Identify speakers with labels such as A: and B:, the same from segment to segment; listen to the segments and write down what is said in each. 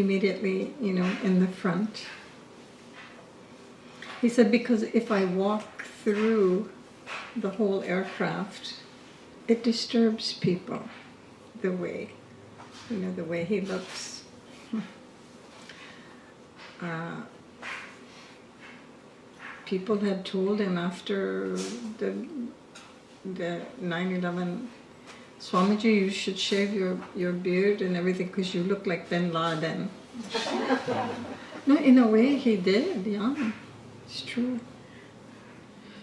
A: immediately, in the front. He said, because if I walk through the whole aircraft, it disturbs people, the way he looks. People had told him after the 9/11, Swamiji, you should shave your beard and everything because you look like Bin Laden. No, in a way he did, yeah. It's true.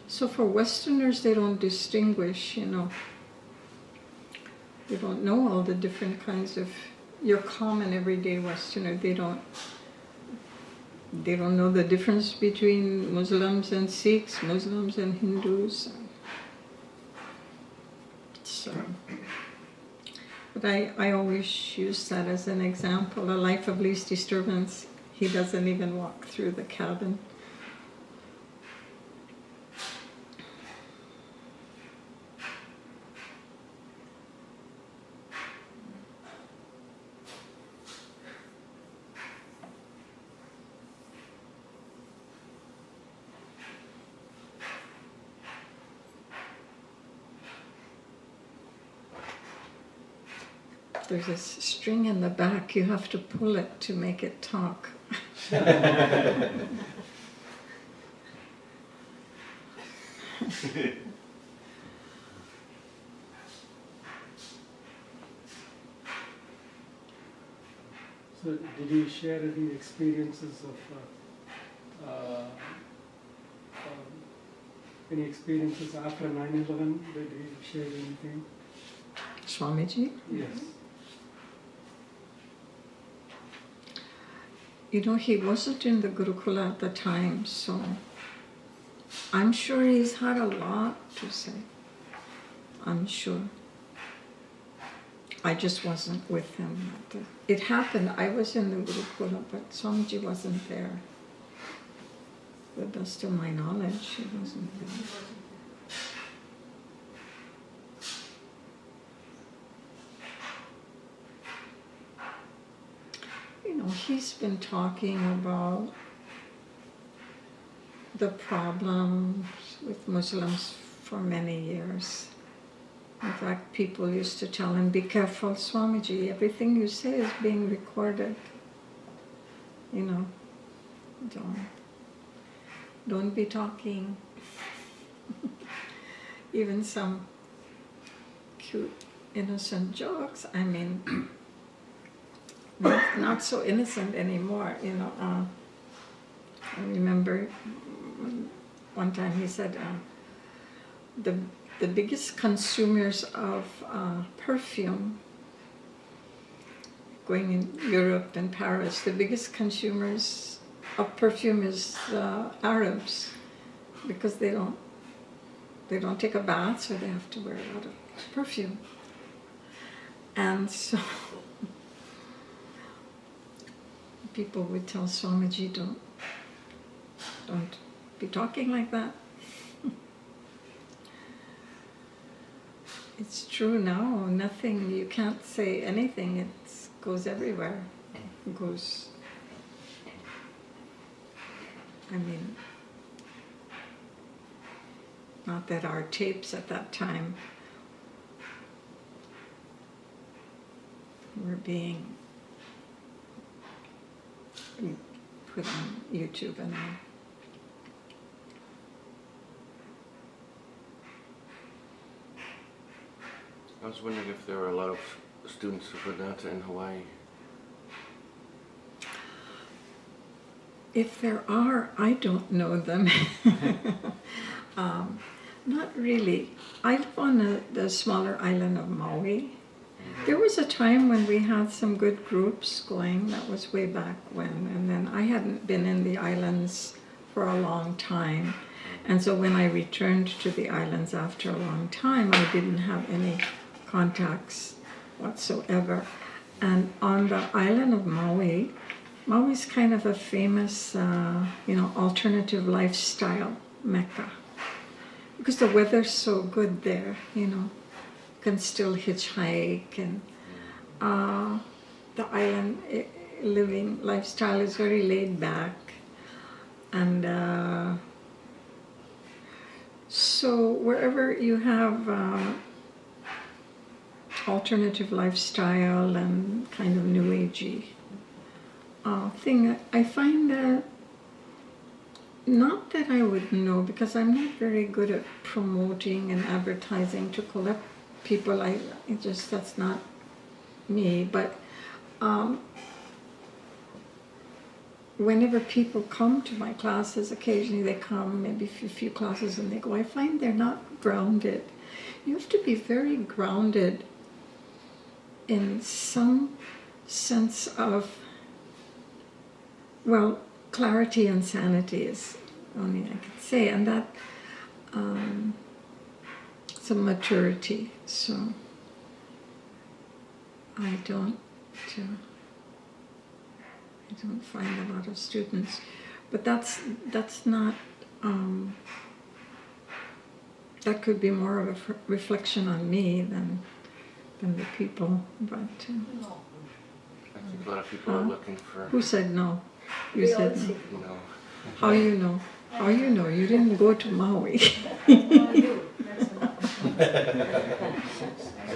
A: So for Westerners, they don't distinguish, They don't know all the different kinds of, your common everyday Westerner, they don't know the difference between Muslims and Sikhs, Muslims and Hindus. So, but I always use that as an example. A life of least disturbance, he doesn't even walk through the cabin. There's this string in the back, you have to pull it to make it talk.
B: So did you share any experiences of any experiences after 9/11? Did he share anything?
A: Swamiji?
B: Yes.
A: He wasn't in the Gurukula at the time, so I'm sure he's had a lot to say. I'm sure. I just wasn't with him. It happened, I was in the Gurukula, but Swamiji wasn't there. To the best of my knowledge, he wasn't there. He's been talking about the problems with Muslims for many years. In fact, people used to tell him, be careful, Swamiji, everything you say is being recorded. Don't be talking. Even some cute, innocent jokes, not so innocent anymore, I remember one time he said, the biggest consumers of perfume, going in Europe and Paris, the biggest consumers of perfume is Arabs, because they don't take a bath, so they have to wear a lot of perfume. And so people would tell Swamiji, don't be talking like that. It's true now, nothing, you can't say anything, it goes everywhere. It goes, not that our tapes at that time were being put on YouTube and all.
C: I was wondering if there are a lot of students of Vedanta in Hawaii.
A: If there are, I don't know them. Not really. I live on the smaller island of Maui. There was a time when we had some good groups going, that was way back when, and then I hadn't been in the islands for a long time. And so when I returned to the islands after a long time, I didn't have any contacts whatsoever. And on the island of Maui, Maui's kind of a famous, alternative lifestyle mecca. Because the weather's so good there, you can still hitchhike, and the island living lifestyle is very laid back, and so wherever you have alternative lifestyle and kind of new agey thing, I find not that I would know, because I'm not very good at promoting and advertising to collect people. That's not me. But whenever people come to my classes, occasionally they come, maybe a few classes, and they go, I find they're not grounded. You have to be very grounded in some sense of, well, clarity and sanity is only I can say, and that some maturity. So I don't find a lot of students, but that's not. That could be more of a reflection on me than the people. But
C: I think a lot of people are looking for.
A: Who said no? You said no.
C: No.
A: How you know? How you know? You didn't go to Maui.
C: I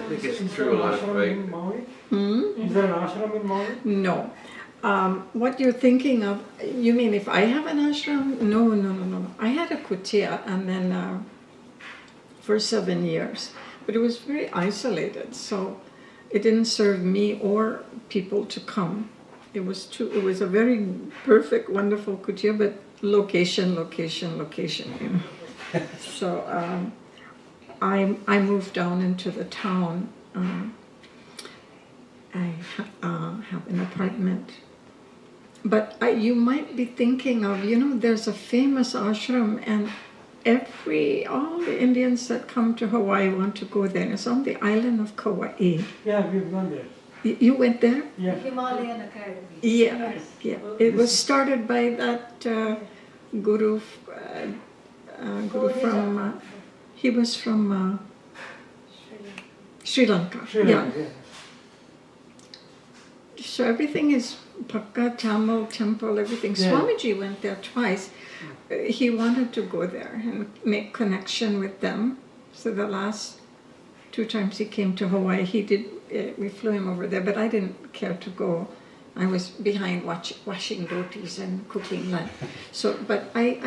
C: think it's true. A lot of
B: in Maui?
A: Hmm?
B: Is there an ashram in Maui?
A: No. What you're thinking of, you mean if I have an ashram? No. I had a kutia, and then for 7 years. But it was very isolated, so it didn't serve me or people to come. It was a very perfect, wonderful kutia, but location. You know. So I moved down into the town. I have an apartment. But you might be thinking of, there's a famous ashram, and all the Indians that come to Hawaii want to go there. It's on the island of Kauai.
B: Yeah, we've gone there.
A: You went there?
B: Yeah.
D: Himalayan Academy.
A: Yeah. It was started by that guru from, he was from Sri Lanka. Yeah. So everything is Pakka, Tamil temple, everything.
B: Yeah.
A: Swamiji went there twice. He wanted to go there and make connection with them. So the last 2 times he came to Hawaii, we flew him over there, but I didn't care to go. I was behind washing rotis and cooking lunch. So, but I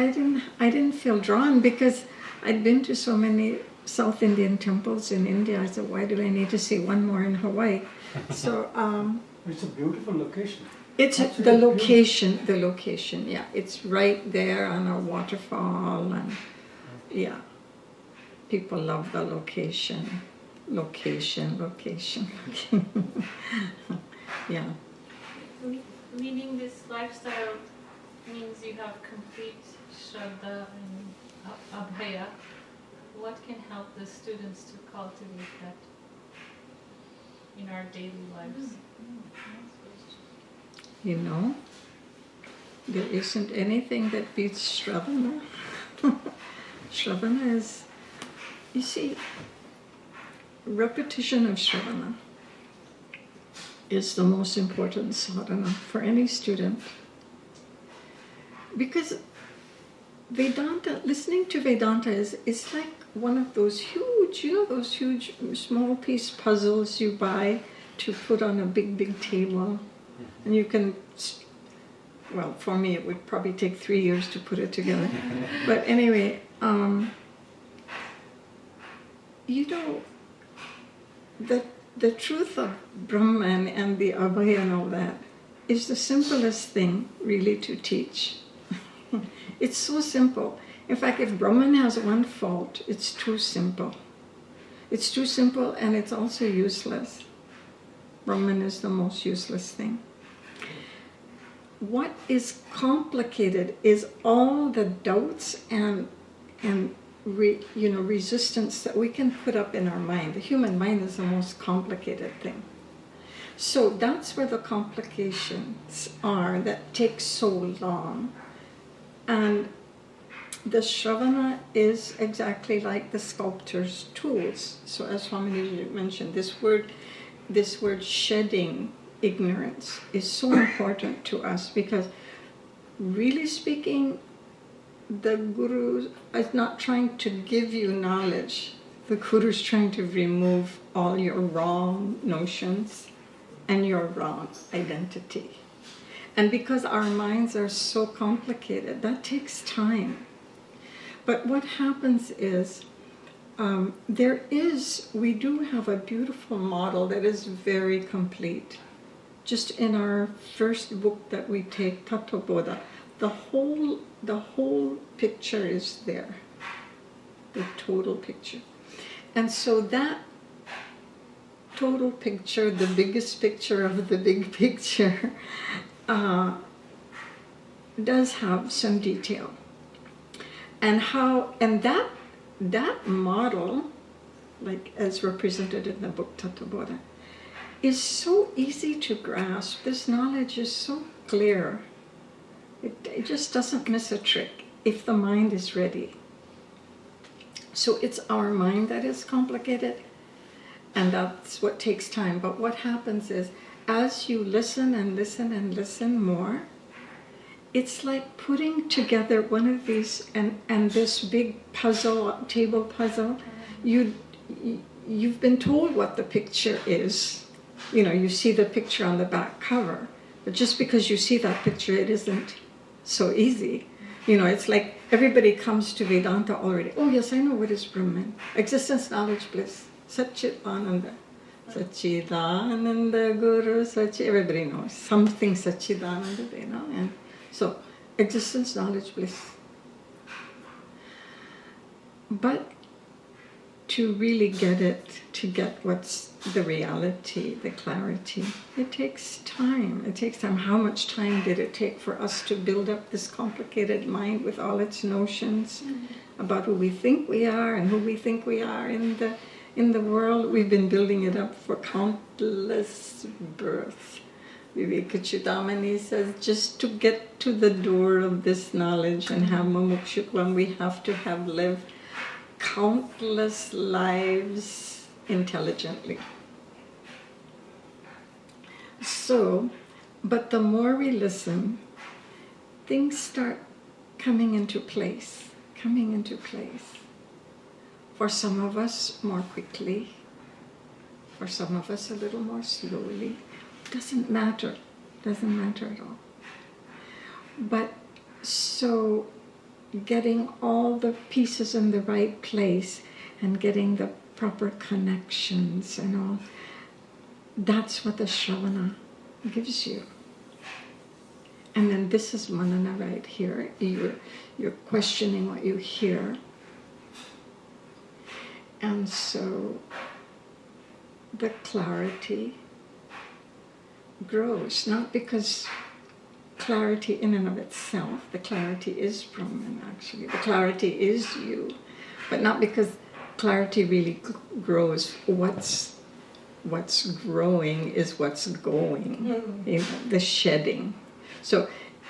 A: didn't feel drawn, because I'd been to so many South Indian temples in India. I said, why do I need to see one more in Hawaii? So
B: it's a beautiful location.
A: it's the location. Yeah, it's right there on a waterfall, and yeah, people love the location. Yeah.
E: Leading this lifestyle means you have complete Shraddha and Abhaya. What can help the students to cultivate that in our daily lives?
A: There isn't anything that beats Shravana. Shravana is, you see, repetition of Shravana is the most important sadhana for any student. Because Vedanta, listening to Vedanta is like one of those huge, those huge small piece puzzles you buy to put on a big table. And you can, well, for me it would probably take 3 years to put it together. But anyway, the truth of Brahman and the Abhaya and all that is the simplest thing really to teach. It's so simple. In fact, if Brahman has one fault, it's too simple. It's too simple, and it's also useless. Brahman is the most useless thing. What is complicated is all the doubts and resistance that we can put up in our mind. The human mind is the most complicated thing. So that's where the complications are that take so long. And the Shravana is exactly like the sculptor's tools. So as Swamini mentioned, this word shedding ignorance is so important to us, because really speaking, the Guru is not trying to give you knowledge. The Guru is trying to remove all your wrong notions and your wrong identity. And because our minds are so complicated, that takes time. But what happens is, we do have a beautiful model that is very complete. Just in our first book that we take, Tattva, the whole picture is there, the total picture. And so that total picture, the biggest picture of the big picture, does have some detail. And that model, like as represented in the book Tattva, is so easy to grasp. This knowledge is so clear. It just doesn't miss a trick if the mind is ready. So it's our mind that is complicated, and that's what takes time. But what happens is, as you listen and listen and listen more, it's like putting together one of these and this big puzzle, table puzzle. You've been told what the picture is. You know, you see the picture on the back cover, but just because you see that picture, it isn't so easy. You know, it's like everybody comes to Vedanta already. Oh yes, I know what is Brahman. Existence, knowledge, bliss. Satchit Ananda. Satchidananda Guru, everybody knows. Something Satchidananda, they know. And so, existence, knowledge, bliss. But to really get it, to get what's the reality, the clarity, it takes time. It takes time. How much time did it take for us to build up this complicated mind with all its notions about who we think we are and who we think we are in the world? We've been building it up for countless births. Vivekachudamani says, just to get to the door of this knowledge and have mumukshutvam, we have to have lived countless lives intelligently. So, but the more we listen, things start coming into place. For some of us more quickly, for some of us a little more slowly. Doesn't matter at all. But so getting all the pieces in the right place and getting the proper connections and all, that's what the Shravana gives you. And then this is Manana right here. You're questioning what you hear. And so the clarity grows, not because clarity in and of itself, the clarity is Brahman actually, the clarity is you, but not because clarity really grows. What's growing is what's going, you know, the shedding. So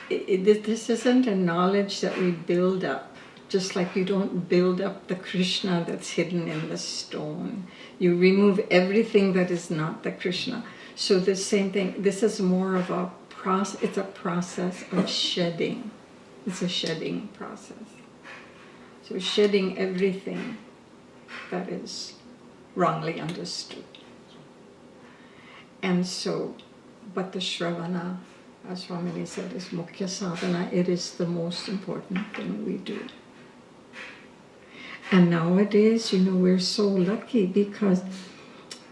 A: this isn't a knowledge that we build up, just like you don't build up the Krishna that's hidden in the stone. You remove everything that is not the Krishna. So the same thing, this is more of a process, it's a process of shedding. It's a shedding process. So shedding everything that is wrongly understood. And so, but the Shravana, as Swamini said, is Mukhya Sadhana. It is the most important thing we do. And nowadays, you know, we're so lucky because,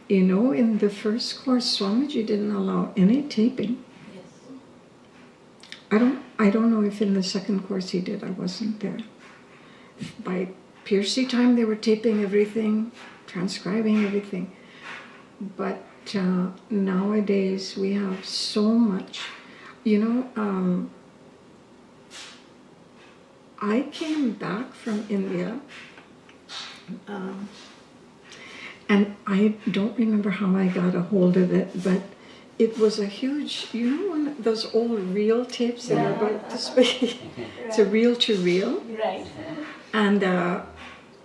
A: you know, in the first course, Swamiji didn't allow any taping. Yes. I don't know if in the second course he did. I wasn't there. By Piercy time, they were taping everything, transcribing everything. But nowadays, we have so much. You know, I came back from India. And I don't remember how I got a hold of it, but it was a huge, you know, one of those old reel tapes that are about this big? It's a reel-to-reel.
D: Right.
A: And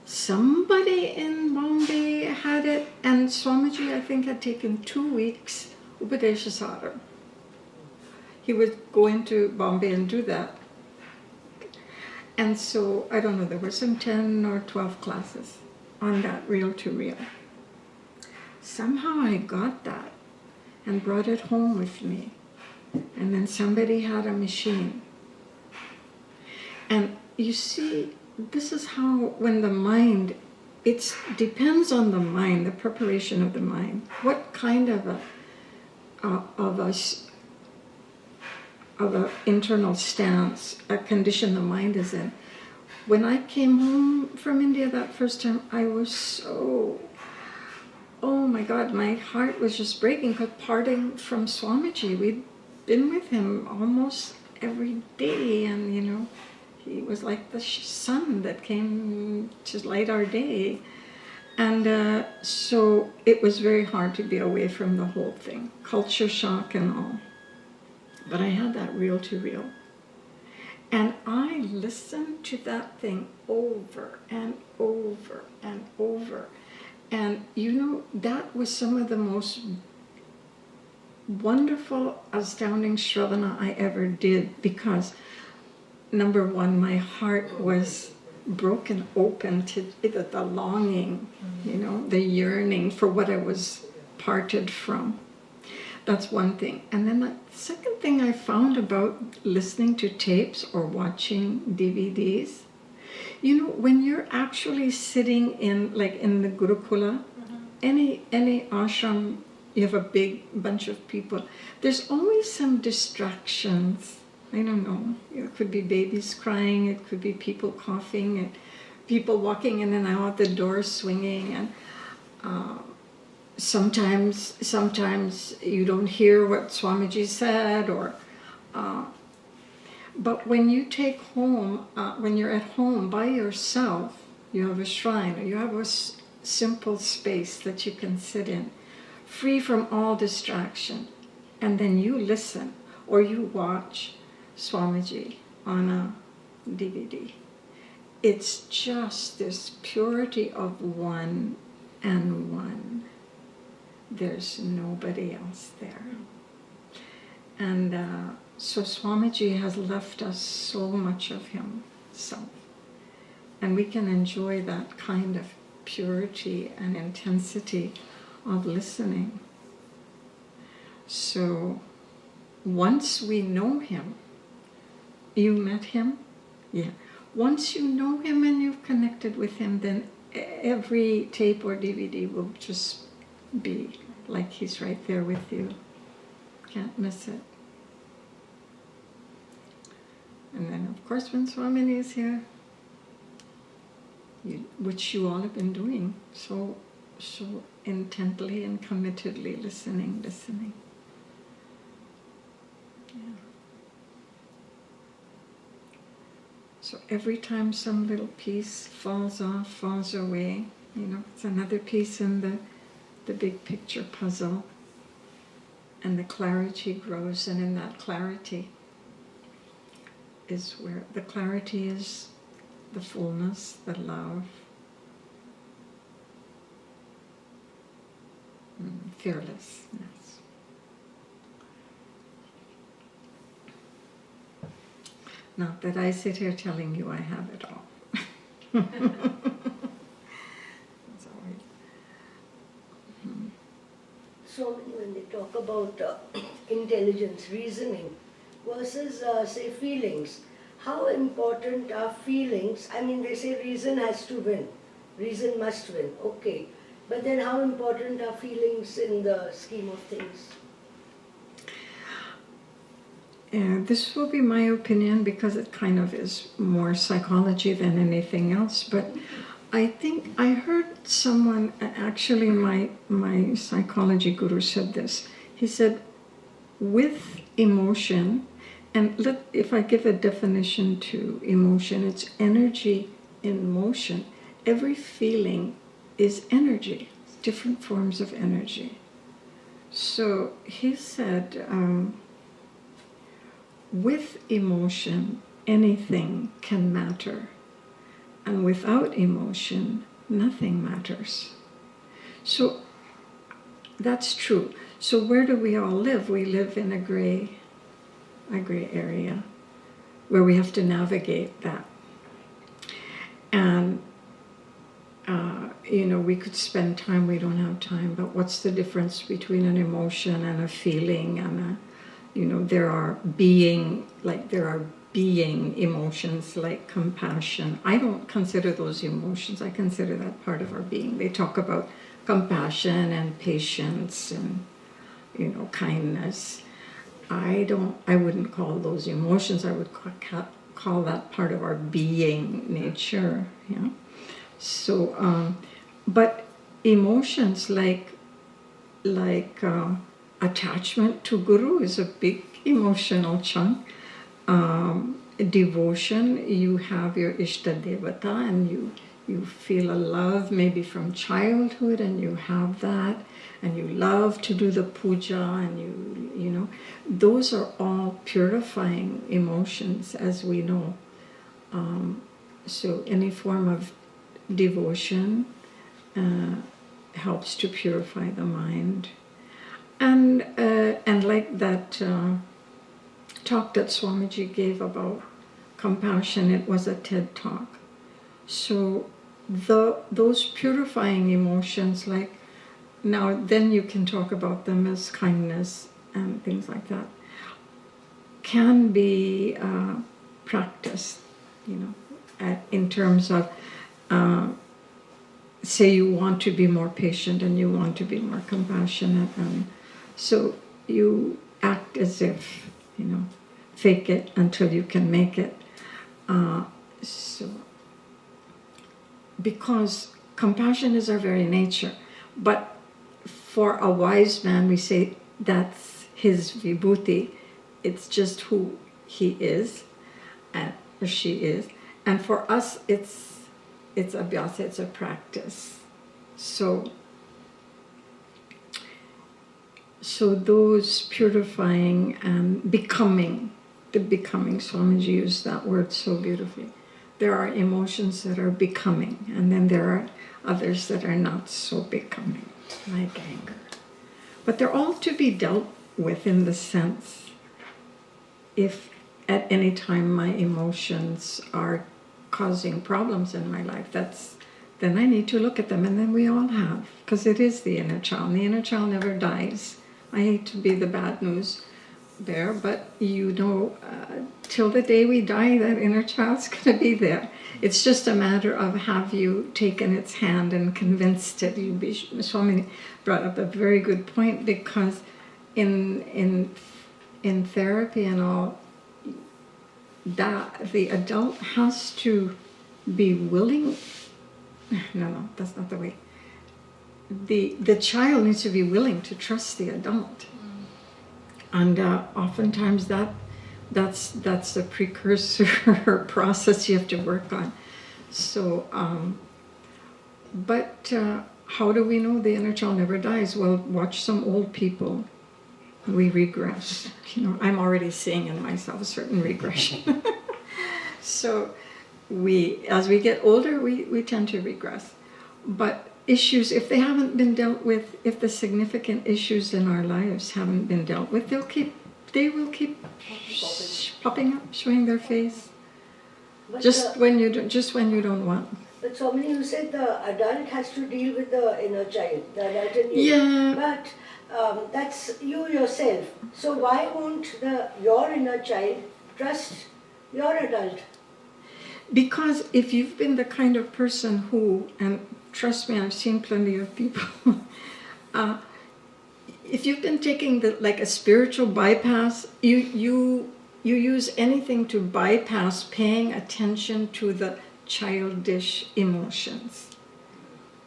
A: somebody in Bombay had it, and Swamiji, I think, had taken 2 weeks Upadeshasaram. He would go into Bombay and do that. And so, I don't know, there were some 10 or 12 classes on that reel to reel. Somehow I got that and brought it home with me. And then somebody had a machine. And you see, this is how, when the mind, it depends on the mind, the preparation of the mind. What kind of a internal stance, a condition the mind is in. When I came home from India that first time, I was so, oh my God, my heart was just breaking, because parting from Swamiji, we'd been with him almost every day, and you know, he was like the sun that came to light our day. And so it was very hard to be away from the whole thing, culture shock and all. But I had that reel to reel. And I listened to that thing over and over and over. And you know, that was some of the most wonderful, astounding Shravana I ever did, because number one, my heart was broken open to the longing, you know, the yearning for what I was parted from. That's one thing. And then the second thing I found about listening to tapes or watching DVDs, you know, when you're actually sitting in, like in the Gurukula, any ashram, you have a big bunch of people, there's always some distractions. I don't know, it could be babies crying, it could be people coughing, and people walking in and out, the doors swinging, and sometimes you don't hear what Swamiji said, or but when you take home, when you're at home by yourself, you have a shrine, or you have a simple space that you can sit in, free from all distraction, and then you listen, or you watch Swamiji on a DVD. It's just this purity of one and one. There's nobody else there. And so Swamiji has left us so much of himself. And we can enjoy that kind of purity and intensity of listening. So once we know him, you met him? Yeah. Once you know him and you've connected with him, then every tape or DVD will just be like he's right there with you. Can't miss it. And then, of course, when Swamini is here, which you all have been doing so intently and committedly, listening. Yeah. So every time some little piece falls off, falls away, you know, it's another piece in the big picture puzzle, and the clarity grows, and in that clarity is where the clarity is the fullness, the love, fearlessness. Not that I sit here telling you I have it all. It's always,
D: So when they talk about intelligence, reasoning versus, say, feelings, how important are feelings? I mean, they say reason has to win. Reason must win. Okay. But then how important are feelings in the scheme of things?
A: This will be my opinion, because it kind of is more psychology than anything else. But I think I heard someone, actually my psychology guru said this. He said, with emotion, and if I give a definition to emotion, it's energy in motion. Every feeling is energy, different forms of energy. So he said, with emotion, anything can matter. And without emotion, nothing matters. So that's true. So where do we all live? We live in a gray area where we have to navigate that. And, we could spend time, we don't have time, but what's the difference between an emotion and a feeling and there are being emotions like compassion. I don't consider those emotions. I consider that part of our being. They talk about compassion and patience and, kindness. I wouldn't call those emotions. I would call that part of our being nature. Yeah. So, but emotions like attachment to Guru is a big emotional chunk. Devotion, you have your Ishta Devata and you feel a love maybe from childhood and you have that and you love to do the puja and those are all purifying emotions, as we know. So any form of devotion helps to purify the mind. And like that talk that Swamiji gave about compassion, it was a TED talk. So those purifying emotions, now then you can talk about them as kindness and things like that, can be practiced, in terms of, say you want to be more patient and you want to be more compassionate, and so you act as if, fake it until you can make it. So, because compassion is our very nature, but for a wise man, we say that's his vibhuti. It's just who he is, or she is. And for us, it's abhyasa, it's a practice. So those purifying and becoming, Swamiji used that word so beautifully. There are emotions that are becoming, and then there are others that are not so becoming, like anger. But they're all to be dealt with in the sense, if at any time my emotions are causing problems in my life, then I need to look at them, and then we all have, because it is the inner child, and the inner child never dies. I hate to be the bad news bearer, but till the day we die, that inner child's going to be there. It's just a matter of, have you taken its hand and convinced it? Swamini brought up a very good point, because in therapy and all, that the adult has to be willing. No, that's not the way. The child needs to be willing to trust the adult, and oftentimes that's the precursor process you have to work on. So, but how do we know the inner child never dies? Well, watch some old people. We regress. I'm already seeing in myself a certain regression. So as we get older, we tend to regress. But issues, if they haven't been dealt with, if the significant issues in our lives haven't been dealt with, they will keep popping up, showing their face.
D: But
A: when you don't want.
D: But Swamini, you said the adult has to deal with the inner child, the adult in you.
A: Yeah.
D: But that's you yourself. So why won't your inner child trust your adult?
A: Because if you've been the kind of person who, and trust me, I've seen plenty of people, if you've been taking a spiritual bypass, you use anything to bypass paying attention to the childish emotions,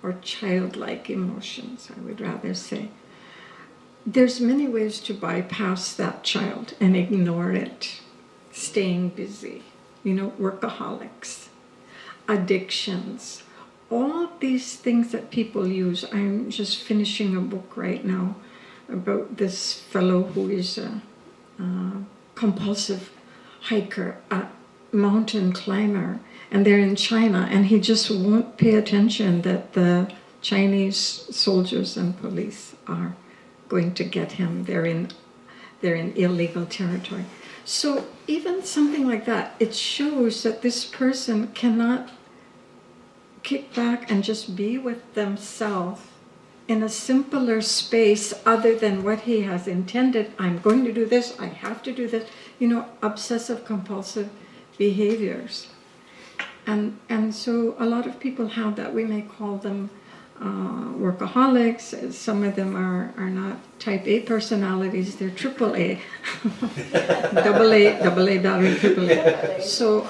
A: or childlike emotions, I would rather say. There's many ways to bypass that child and ignore it. Staying busy, workaholics, addictions, all these things that people use. I'm just finishing a book right now about this fellow who is a compulsive hiker, a mountain climber, and they're in China, and he just won't pay attention that the Chinese soldiers and police are going to get him. They're in illegal territory. So even something like that, it shows that this person cannot kick back and just be with themselves in a simpler space other than what he has intended. I'm going to do this, I have to do this, obsessive compulsive behaviors. And so a lot of people have that. We may call them workaholics. Some of them are not type A personalities, they're triple A. double A battery, triple A. So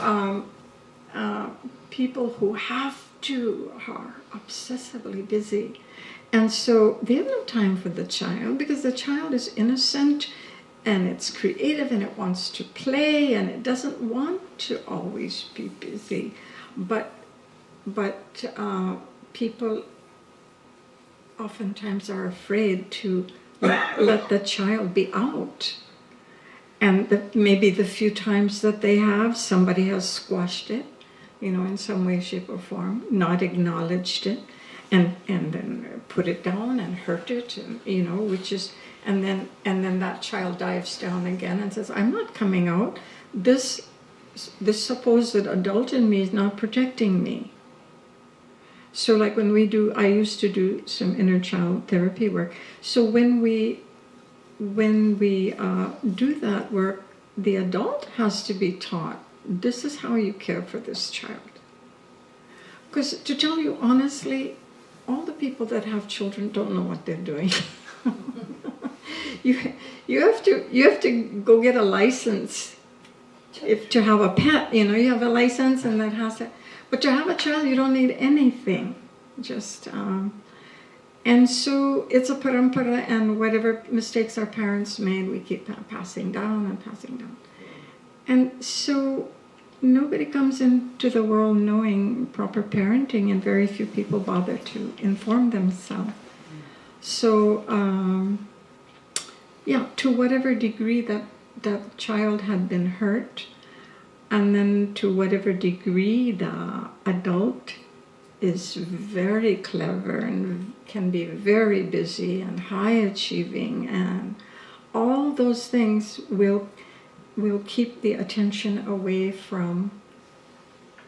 A: people who are obsessively busy. And so they have no time for the child because the child is innocent and it's creative and it wants to play and it doesn't want to always be busy. But people oftentimes are afraid to let the child be out. And maybe the few times that they have, somebody has squashed it, in some way, shape, or form, not acknowledged it, and then put it down and hurt it, and, which is, and then that child dives down again and says, I'm not coming out. This supposed adult in me is not protecting me. So like I used to do some inner child therapy work. So when we do that work, the adult has to be taught, this is how you care for this child. Because to tell you honestly, all the people that have children don't know what they're doing. You have to go get a license to have a pet. You have a license and that has to. But to have a child, you don't need anything. Just and so it's a parampara, and whatever mistakes our parents made, we keep passing down and passing down. And so nobody comes into the world knowing proper parenting, and very few people bother to inform themselves. So, to whatever degree that child had been hurt, and then to whatever degree the adult is very clever and can be very busy and high achieving, and all those things will keep the attention away from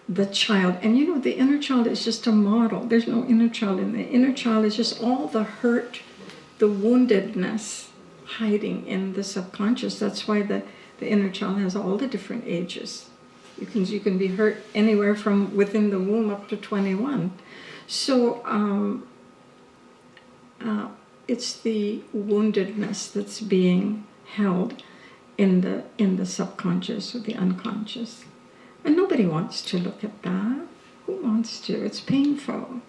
A: the child. And the inner child is just a model. There's no inner child in the inner child. Is just all the hurt, the woundedness hiding in the subconscious. That's why the inner child has all the different ages. You can be hurt anywhere from within the womb up to 21. So it's the woundedness that's being held in the subconscious or the unconscious. And nobody wants to look at that. Who wants to? It's painful.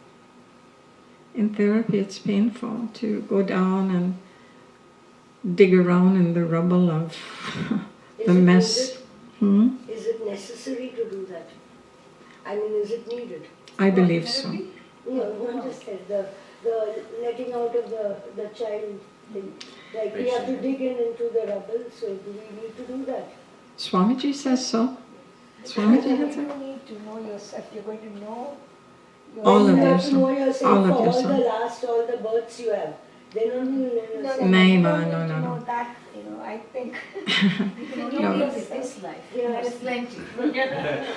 A: In therapy, it's painful to go down and dig around in the rubble of the mess.
D: Is it necessary to do that? I mean, is it needed?
A: I believe so.
D: No, not just that. The letting out of the child thing. Like we have to dig into the rubble, so do we need to do that?
A: Swamiji says so. Swamiji has
F: You need to know yourself. You're going to know
A: all of
D: you have to
A: yourself.
D: know yourself
A: All
D: for
A: of
D: all
A: yourself.
D: all the births you have. Then only you know yourself.
A: No.
F: That, I think.
A: No.
F: This life.
D: Yeah.
F: There is plenty.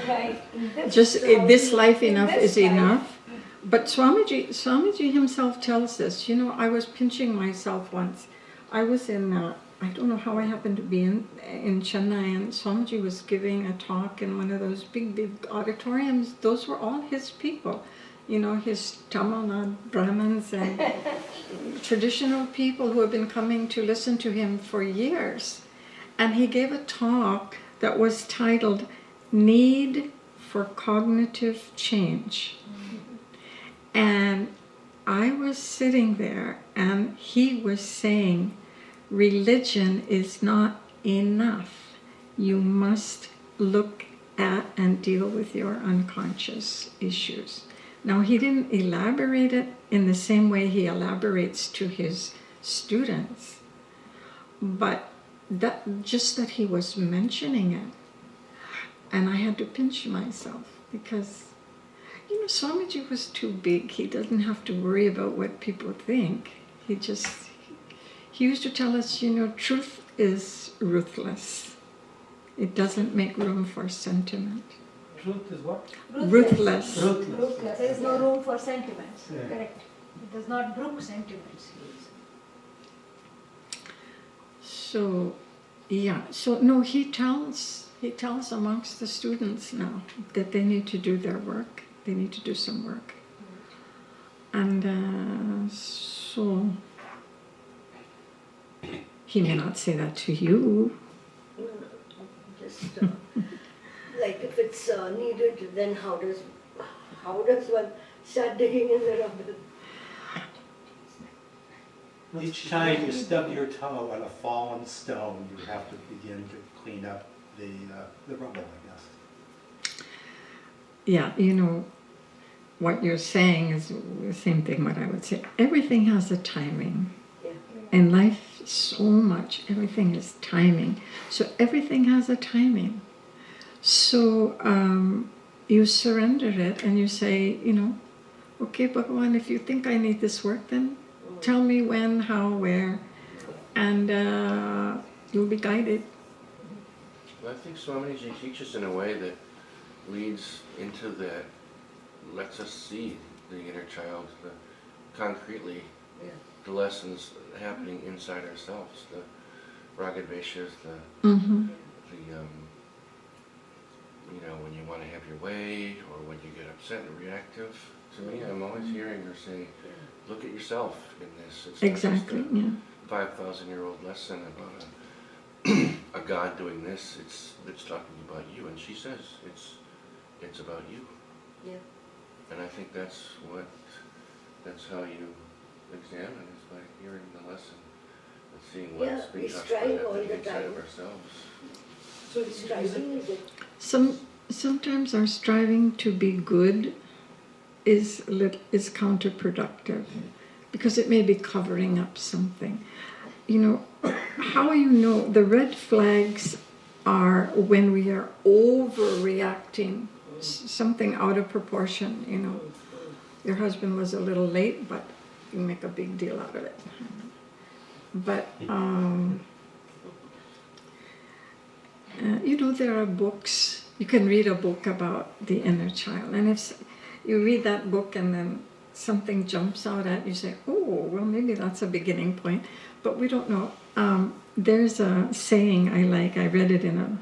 F: Right.
A: Just this life enough is enough. But Swamiji himself tells us, I was pinching myself once. I was in, I don't know how I happened to be in Chennai, and Swamiji was giving a talk in one of those big auditoriums. Those were all his people, his Tamil Brahmins and traditional people who have been coming to listen to him for years. And he gave a talk that was titled, Need for Cognitive Change. And I was sitting there, and he was saying, religion is not enough. You must look at and deal with your unconscious issues. Now, he didn't elaborate it in the same way he elaborates to his students, but that he was mentioning it. And I had to pinch myself because Swamiji was too big. He doesn't have to worry about what people think. He he used to tell us, truth is ruthless. It doesn't make room for sentiment.
B: Truth is what?
A: Ruthless.
B: Ruthless.
F: There is no room for sentiments.
B: Yeah.
F: Correct. It does not brook sentiments.
A: So, yeah. So no, he tells amongst the students now that they need to do their work. They need to do some work. And so he may not say that to you.
D: No, just like if it's needed, then how does one start digging in the rubble?
G: Each time you stub your toe on a fallen stone, you have to begin to clean up the rubble, I guess.
A: Yeah, what you're saying is the same thing what I would say. Everything has a timing.
D: Yeah.
A: In life, so much, everything is timing. So everything has a timing. So you surrender it and you say, okay, Bhagavan, if you think I need this work, then tell me when, how, where, and you'll be guided.
C: Well, I think Swamiji teaches in a way that leads into that, lets us see the inner child, concretely,
D: Yeah.
C: the lessons happening inside ourselves, the ragadveshas,
A: Mm-hmm.
C: when you want to have your way, or when you get upset and reactive. To me, I'm always hearing her say, look at yourself in this. It's
A: Exactly,
C: not just
A: yeah.
C: a 5,000-year-old lesson about a God doing this. It's talking about you, and she says it's about you.
D: Yeah.
C: And I think that's how you examine, is by hearing the lesson and seeing what's
D: we
C: being touched by
D: strive
C: that
D: all
C: thing
D: the
C: inside of
D: time.
C: ourselves.
B: So
D: Striving is it?
A: Sometimes our striving to be good is counterproductive because it may be covering up something. How the red flags are when we are overreacting, something out of proportion. Your husband was a little late, but you make a big deal out of it. But there are books. You can read a book about the inner child, and if you read that book and then something jumps out at you, say, oh, well, maybe that's a beginning point, but we don't know. There's a saying I like. I read it in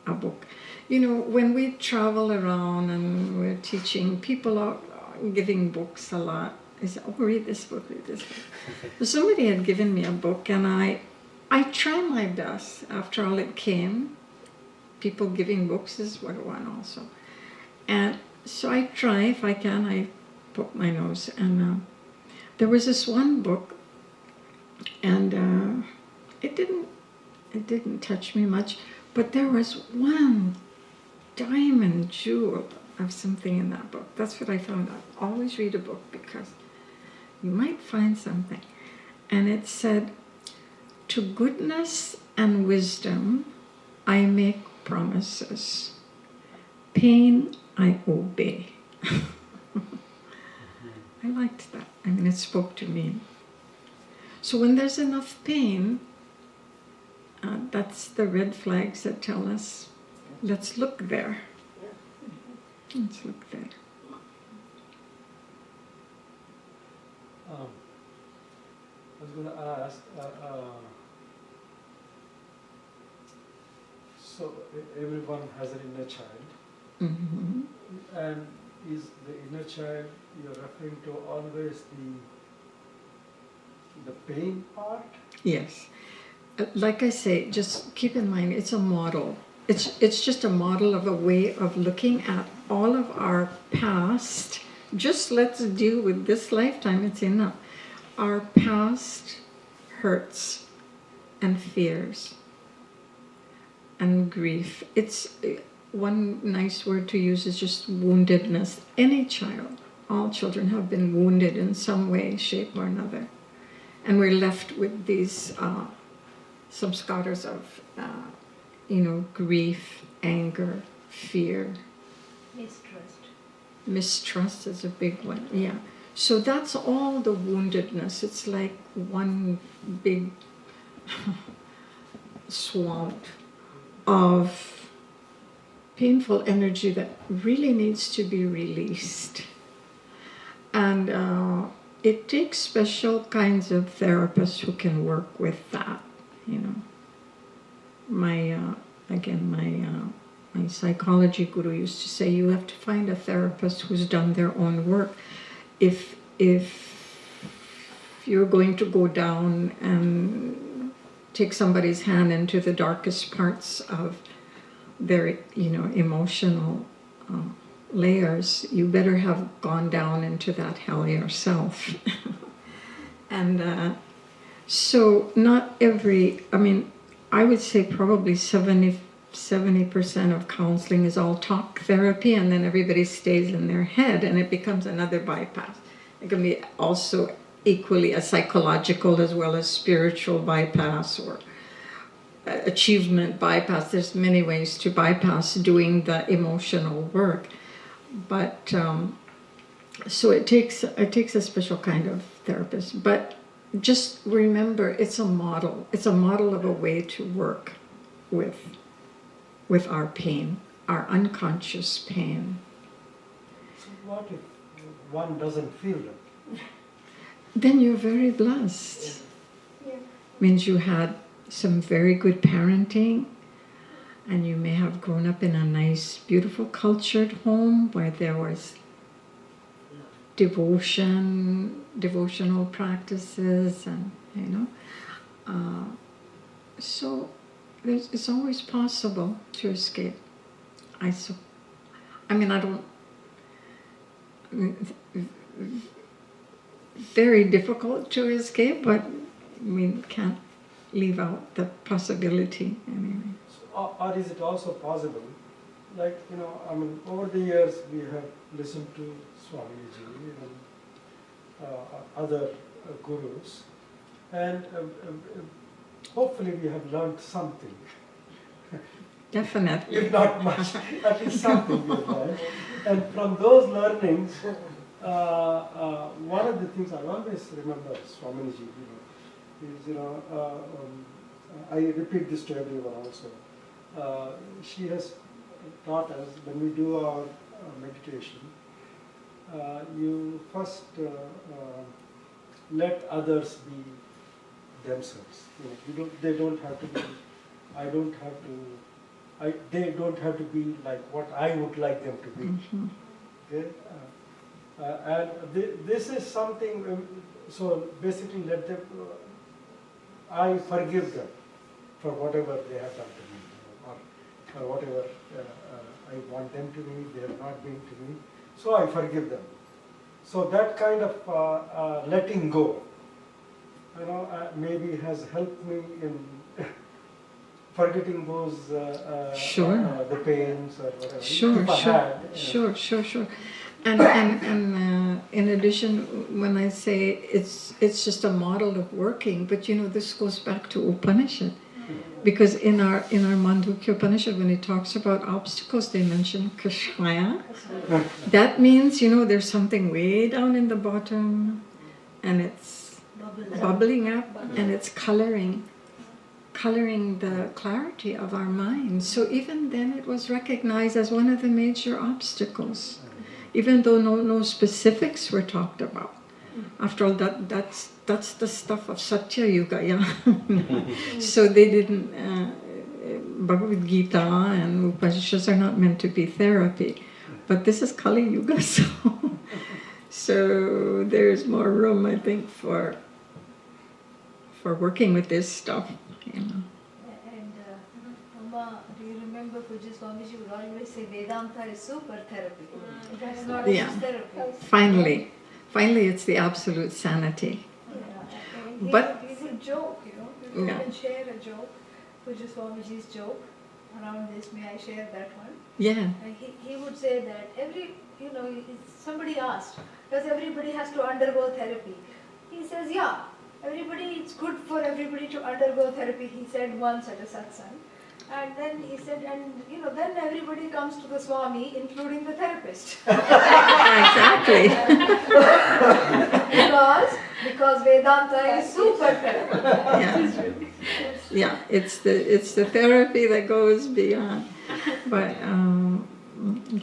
A: a book. When we travel around and we're teaching, people are giving books a lot. I say, oh, read this book, read this book. So somebody had given me a book, and I try my best. After all, it came. People giving books is what I want also. And so I try, if I can, I poke my nose. And there was this one book, and it didn't touch me much, but there was one diamond jewel of something in that book. That's what I found out. Always read a book because you might find something. And it said, to goodness and wisdom I make promises. Pain I obey. I liked that. It spoke to me. So when there's enough pain, that's the red flags that tell us, let's look there. Let's look there.
B: I was going to ask, so everyone has an inner child,
A: Mm-hmm.
B: and is the inner child you're referring to always the pain part?
A: Yes. Like I say, just keep in mind, it's a model. It's just a model of a way of looking at all of our past. Just let's deal with this lifetime, it's enough. Our past hurts and fears and grief. It's one nice word to use is just woundedness. Any child, all children have been wounded in some way, shape, or another. And we're left with these samskaras of, grief, anger, fear. Mistrust is a big one, yeah. So that's all the woundedness. It's like one big swamp of painful energy that really needs to be released. And it takes special kinds of therapists who can work with that, you know. My psychology guru used to say, you have to find a therapist who's done their own work. If you're going to go down and take somebody's hand into the darkest parts of their, you know, emotional layers, you better have gone down into that hell yourself. And so not every, I mean, I would say probably 70% of counseling is all talk therapy, and then everybody stays in their head and it becomes another bypass. It can be also equally a psychological as well as spiritual bypass or achievement bypass. There's many ways to bypass doing the emotional work. But so it takes a special kind of therapist. But just remember, it's a model. It's a model of a way to work with our pain, our unconscious pain.
B: So what if one doesn't feel them?
A: Then you're very blessed.
F: Yeah.
A: Means you had some very good parenting, and you may have grown up in a nice, beautiful, cultured home where there was devotional practices, and you know. So it's always possible to escape. I don't. Very difficult to escape, but we can't leave out the possibility anyway.
B: So, or is it also possible, like, you know, I mean, over the years we have listened to Swamiji and other gurus, and hopefully we have learned something.
A: Definitely.
B: If not much, at least something we have learned. And from those learnings, one of the things I always remember Swaminiji, is, I repeat this to everyone also. She has taught us, when we do our meditation, you first let others be themselves. They don't have to be, they don't have to be like what I would like them to be.
A: Mm-hmm.
B: Okay? And this is something, so basically let them, I forgive them for whatever they have done to me, or whatever I want them to be, they have not been to me, so I forgive them. So that kind of letting go, maybe has helped me in forgetting those the pains or whatever.
A: Sure. And in addition, when I say it's just a model of working, but this goes back to Upanishad, because in our Mandukya Upanishad, when it talks about obstacles, they mention Kashaya. That means there's something way down in the bottom, and it's bubbling up, and it's coloring the clarity of our mind. So even then, it was recognized as one of the major obstacles. Even though no specifics were talked about. After all, that's the stuff of Satya Yuga, yeah. So they didn't, Bhagavad Gita and Upanishads are not meant to be therapy. But this is Kali Yuga, so there's more room, I think, for working with this stuff,
F: And Amma, do you remember Puja Swamiji would always say Vedanta is super therapy. That's not just therapy.
A: Finally it's the absolute sanity.
F: Yeah.
A: But
F: he would joke, people can share a joke, Puja Swamiji's joke around this, may I share that one?
A: Yeah.
F: And he would say that somebody asked, does everybody has to undergo therapy? He says, yeah. It's good for everybody to undergo therapy, he said once at a satsang. And then he said, and then everybody comes to the Swami, including the therapist.
A: Exactly.
F: because Vedanta is super therapy.
A: Yeah, it's the therapy that goes beyond. But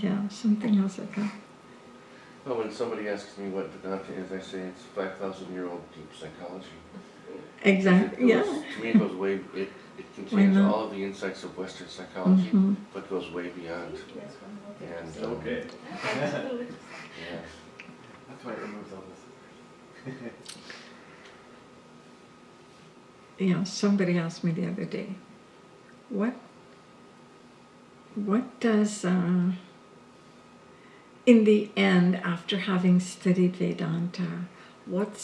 A: yeah, something else I got.
C: Well, when somebody asks me what Vedanta is, I say it's 5,000-year-old deep psychology.
A: Exactly. Yeah.
C: To me, it goes way. It contains all of the insights of Western psychology, but goes way beyond. And
H: Okay.
C: yeah.
H: That's why I removed all this.
A: Yeah, somebody asked me the other day, what does, in the end, after having studied Vedanta, what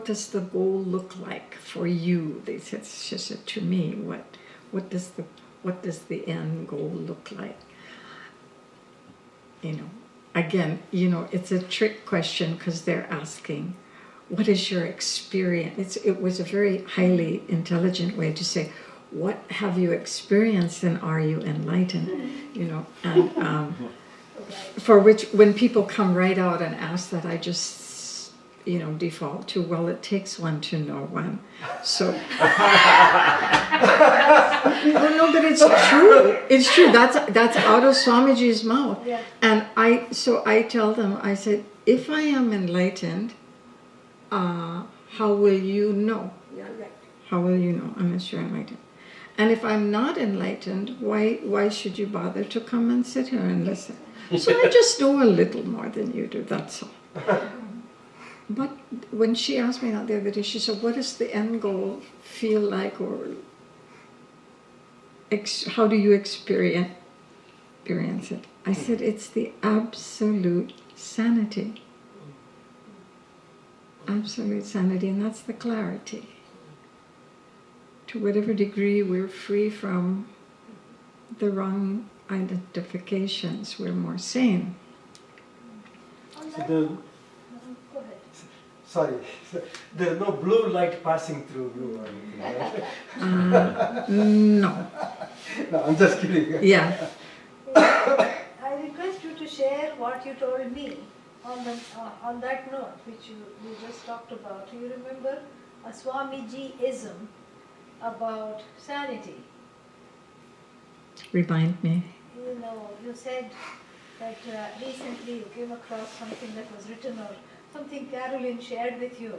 A: does the goal look like for you? She said to me, what does the end goal look like? Again, it's a trick question because they're asking, what is your experience? It was a very highly intelligent way to say, what have you experienced and are you enlightened? And for which, when people come right out and ask that, I just, default to, well, it takes one to know one. So, no, but it's true. It's true. That's out of Swamiji's mouth.
F: Yeah.
A: And I tell them, I said, if I am enlightened, how will you know?
D: Yeah, right.
A: How will you know unless you're enlightened? And if I'm not enlightened, why should you bother to come and sit here and listen? So I just know a little more than you do, that's all. But when she asked me that the other day, she said, what does the end goal feel like, or how do you experience it? I said, it's the absolute sanity. Absolute sanity, and that's the clarity. To whatever degree we're free from the wrong identifications, we're more sane.
B: So sorry, there's no blue light passing through you or anything, right?
A: No.
B: No, I'm just kidding.
A: Yeah.
F: I request you to share what you told me on that note, which you just talked about. Do you remember a Swamiji-ism about sanity?
A: Remind me.
F: You said that recently you came across something that was written, or something Carolyn shared with you,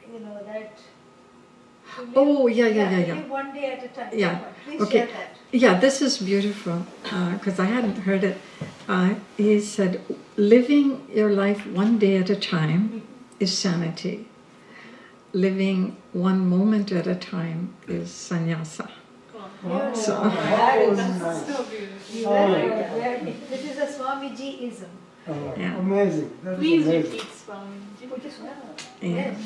F: that you live,
A: Oh, yeah.
F: live one day at a time.
A: Yeah.
F: Please
A: Okay.
F: share that.
A: Yeah, this is beautiful because I hadn't heard it. He said, living your life one day at a time is sanity. Living one moment at a time is sannyasa.
F: Beautiful.
A: So,
F: That's
E: So beautiful.
F: very. This is a Swamiji-ism.
A: Yeah.
B: Amazing. That is
E: Please
B: amazing.
E: repeat, Swamiji.
A: yeah.
F: Yes.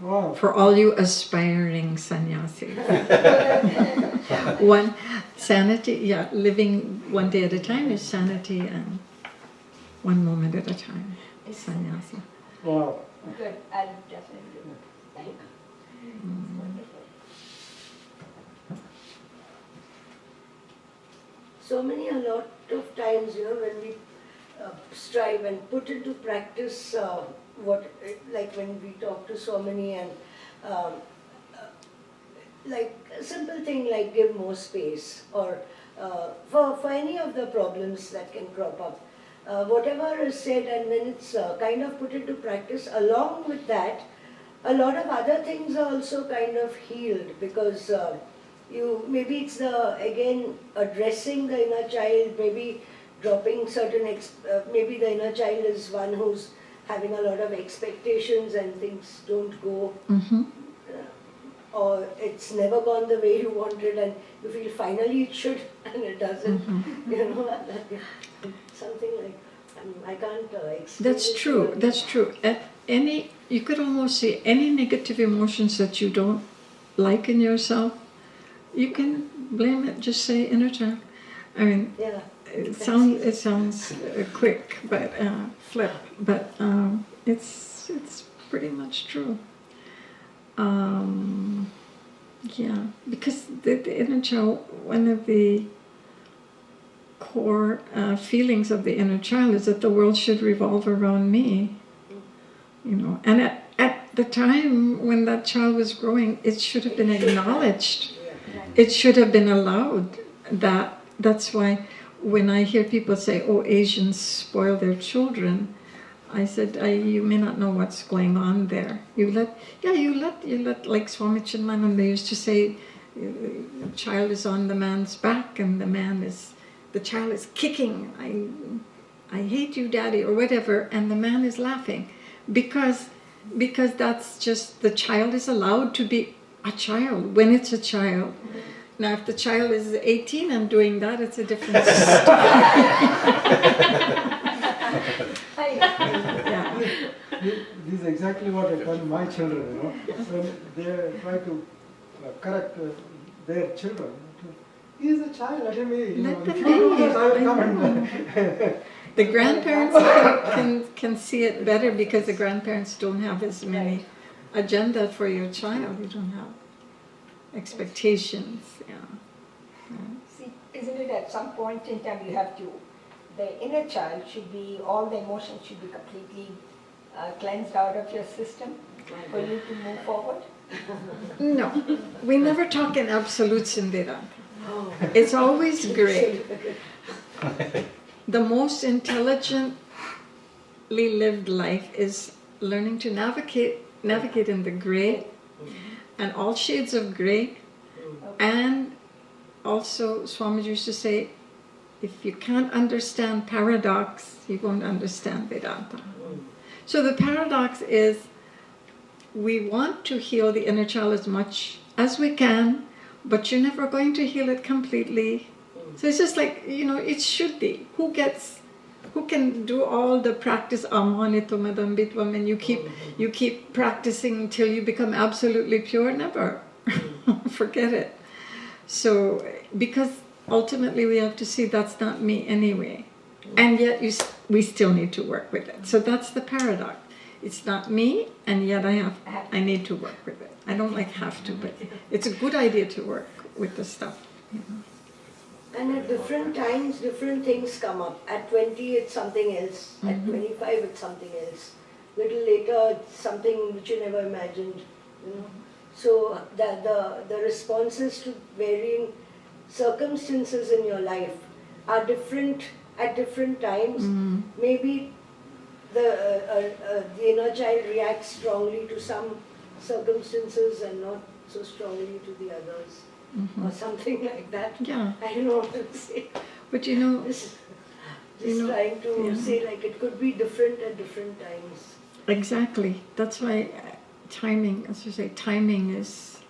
B: Wow.
A: For all you aspiring sannyasis. One sanity, living one day at a time is sanity, and one moment at a time is sannyasa.
B: Wow.
D: Good, I'll definitely do it. Thank you. Wonderful. A lot of times, when we strive and put into practice like when we talk to Swamini and like a simple thing like give more space, or for any of the problems that can crop up. Whatever is said, and when it's kind of put into practice, along with that, a lot of other things are also kind of healed, because maybe it's again addressing the inner child, maybe dropping certain, maybe the inner child is one who's having a lot of expectations and things don't go, or it's never gone the way you wanted and you feel finally it should and it doesn't, something like, I can't explain.
A: That's true. That's true. You could almost say any negative emotions that you don't like in yourself, you can blame it. Just say inner child. I mean,
D: Yeah.
A: it sounds quick, but flip. But it's pretty much true. Yeah, because the inner child, one of the core feelings of the inner child is that the world should revolve around me. You know, and at the time when that child was growing, it should have been acknowledged. It should have been allowed. That's why when I hear people say, "Oh, Asians spoil their children," I said, "You may not know what's going on there. You let, like Swami Svatmavidyananda used to say, the child is on the man's back, and the child is kicking. I hate you, Daddy," or whatever, and the man is laughing, because that's just, the child is allowed to be a child when it's a child. Now, if the child is 18 and doing that, it's a different story. Yeah.
B: This is exactly what I tell my children, you know, when they try to correct their children. He is a child, let him be. You know, if you do this, I will come and...
A: The grandparents can see it better, because the grandparents don't have as many agenda for your child. You don't have expectations. Yeah.
I: See, isn't it at some point in time you have to, the inner child should be, all the emotions should be completely cleansed out of your system for you to move forward?
A: No, we never talk in absolutes in Vedanta. It's always gray. The most intelligently lived life is learning to navigate in the gray, and all shades of gray. And also, Swamiji used to say, if you can't understand paradox, you won't understand Vedanta. So the paradox is, we want to heal the inner child as much as we can, but you're never going to heal it completely. So it's just like, you know, it should be. Who can do all the practice amanitumadambitvam, and you keep practicing until you become absolutely pure? Never. Forget it. So, because ultimately we have to see that's not me anyway. And yet we still need to work with it. So that's the paradox. It's not me, and yet I need to work with it. I don't like have to, but it's a good idea to work with the stuff. You know.
D: And at different times, different things come up. At 20, it's something else. At 25, it's something else. Little later, it's something which you never imagined. You know. So the responses to varying circumstances in your life are different at different times. Maybe the inner child reacts strongly to some circumstances and not so strongly to the others, or something like that.
A: Yeah.
D: I don't know what to say.
A: But you know,
D: Just trying to say, like, it could be different at different times.
A: Exactly. That's why timing, as you say, timing is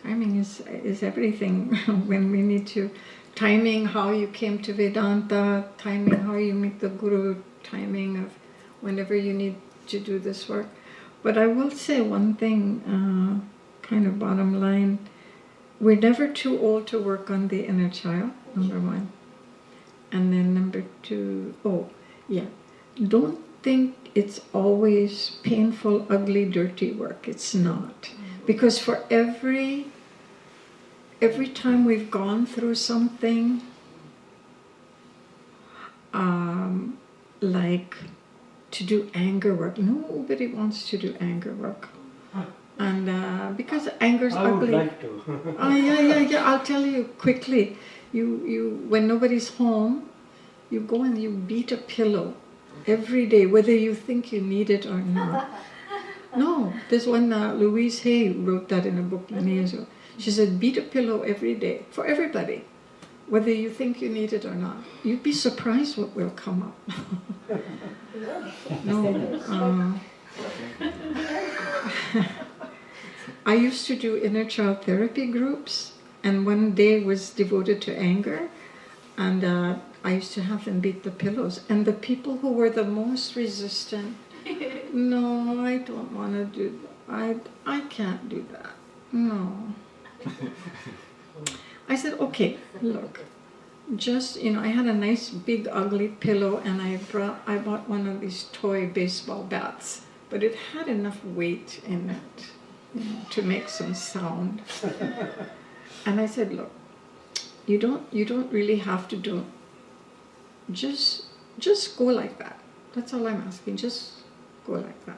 A: everything. When we need to, timing how you came to Vedanta, timing how you meet the Guru, timing of whenever you need to do this work. But I will say one thing, kind of bottom line, we're never too old to work on the inner child, number one. And then number two, don't think it's always painful, ugly, dirty work. It's not. Because for every time we've gone through something, like to do anger work, nobody wants to do anger work. And because anger's ugly.
B: I would like to.
A: Yeah. I'll tell you quickly. You when nobody's home, you go and you beat a pillow every day, whether you think you need it or not. No, there's one, Louise Hay wrote that in a book many years ago. She said, beat a pillow every day, for everybody, whether you think you need it or not. You'd be surprised what will come up. No. I used to do inner child therapy groups, and one day was devoted to anger, and I used to have them beat the pillows. And the people who were the most resistant, no, I don't want to do that. I can't do that. No. I said, okay, look, just, I had a nice big ugly pillow, and I bought one of these toy baseball bats, but it had enough weight in it. to make some sound. And I said, look, you don't really have to do, just go like that. That's all I'm asking, just go like that.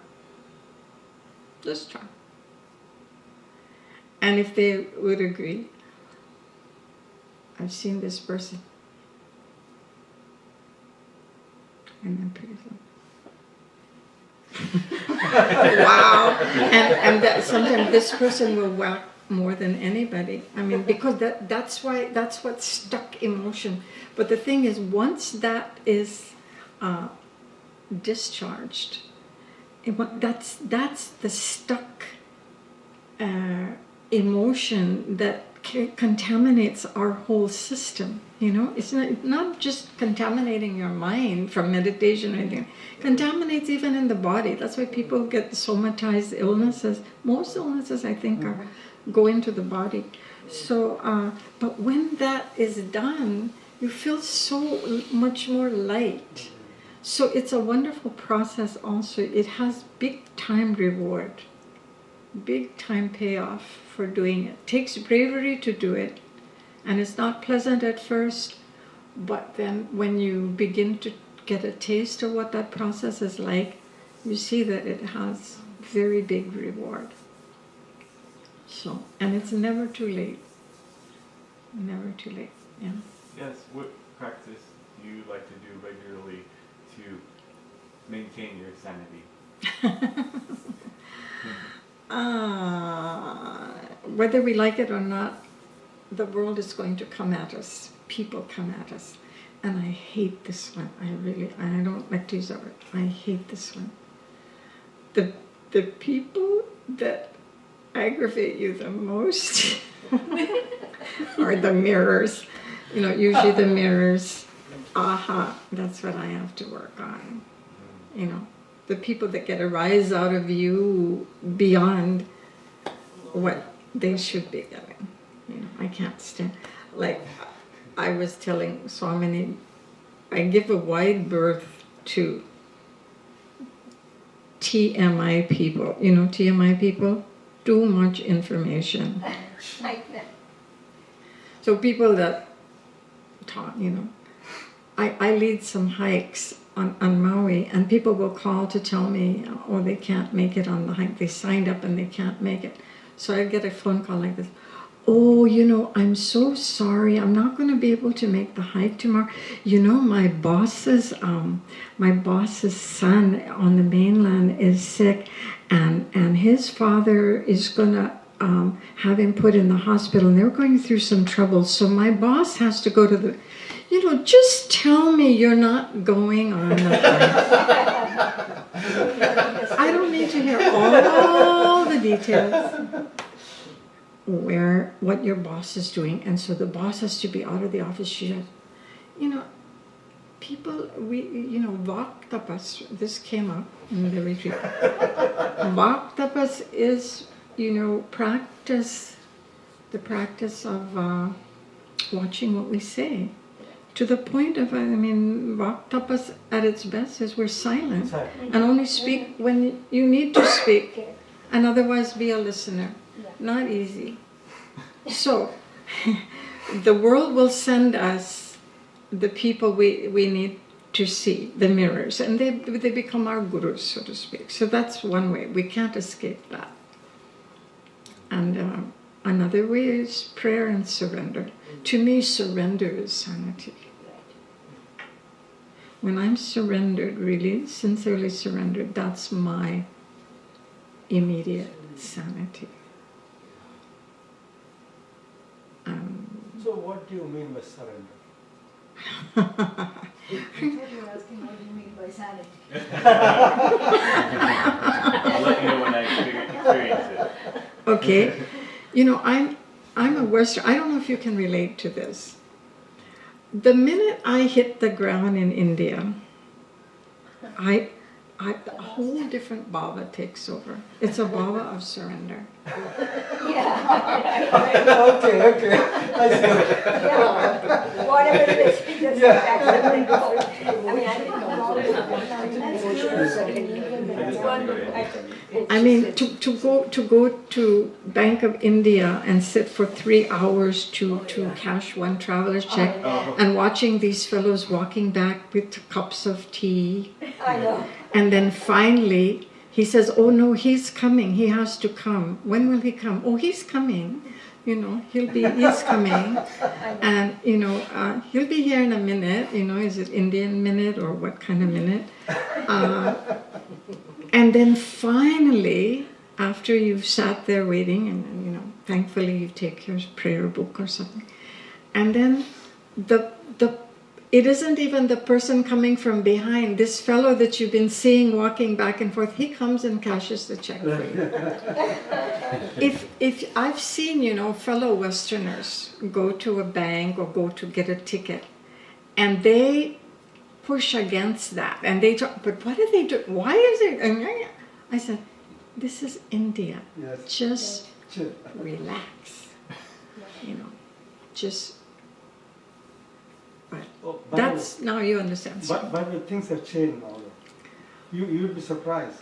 A: Just try. And if they would agree, I've seen this person. And then praise them. Wow. And that sometimes this person will whack more than anybody. I mean, because that's what stuck emotion. But the thing is, once that is discharged, that's the stuck emotion that contaminates our whole system. You know, it's not just contaminating your mind from meditation or anything. It contaminates even in the body. That's why people get somatized illnesses. Most illnesses, I think, go into the body. So, but when that is done, you feel so much more light. So it's a wonderful process also. It has big time reward, big time payoff for doing it. It takes bravery to do it, and it's not pleasant at first, but then when you begin to get a taste of what that process is like, you see that it has very big reward. So, and it's never too late. Never too late, yeah.
H: Yes, what practice do you like to do regularly to maintain your sanity?
A: Whether we like it or not, the world is going to come at us. People come at us. And I hate this one. I don't like to use that word. I hate this one. The people that aggravate you the most are the mirrors. You know, usually the mirrors. That's what I have to work on. You know, the people that get a rise out of you beyond what they should be getting. You know, I can't stand. Like I was telling Swamini, I give a wide berth to TMI people. You know, TMI people? Too much information.
I: Like that.
A: So people that talk, you know. I lead some hikes on Maui, and people will call to tell me, oh, they can't make it on the hike. They signed up and they can't make it. So I get a phone call like this. Oh, you know, I'm so sorry. I'm not going to be able to make the hike tomorrow. You know, my boss's son on the mainland is sick, and his father is going to have him put in the hospital, and they're going through some trouble. So my boss has to go to the... You know, just tell me you're not going on the hike. I don't need to hear all the details. What your boss is doing, and so the boss has to be out of the office. She has, you know, people, Vaktapas, this came up in the retreat. Vaktapas is, you know, the practice of watching what we say. To the point of, Vaktapas at its best is we're silent and only speak when you need to speak, and otherwise be a listener. Not easy. So, the world will send us the people we need to see, the mirrors, and they become our gurus, so to speak. So that's one way. We can't escape that. And another way is prayer and surrender. To me, surrender is sanity. When I'm surrendered, really, sincerely surrendered, that's my immediate sanity.
B: So what do you mean by surrender?
F: You're asking what do you mean by sanity?
H: I'll let you know when I experience it.
A: Okay. You know, I'm a Western. I don't know if you can relate to this. The minute I hit the ground in India, a whole different bhava takes over. It's a bhava of surrender.
B: Okay. I see.
I: Whatever it is, just accept it. I mean, I think
A: I mean, to go to Bank of India and sit for 3 hours to cash one traveler's check, and watching these fellows walking back with cups of tea.
I: I know.
A: And then finally, he says, "Oh no, he's coming. He has to come. When will he come? Oh, he's coming. You know, he's coming, and you know, he'll be here in a minute. You know, is it Indian minute or what kind of minute?" And then finally, after you've sat there waiting, and you know, thankfully you take your prayer book or something, and then it isn't even the person coming from behind. This fellow that you've been seeing walking back and forth, he comes and cashes the check for you. If I've seen, you know, fellow Westerners go to a bank or go to get a ticket, and they push against that, and they talk, but what do they do? Why is it? I said, this is India.
B: Yes.
A: Just relax. You know, just.
B: Oh,
A: That's now you understand.
B: But the things have changed now. You'll be surprised.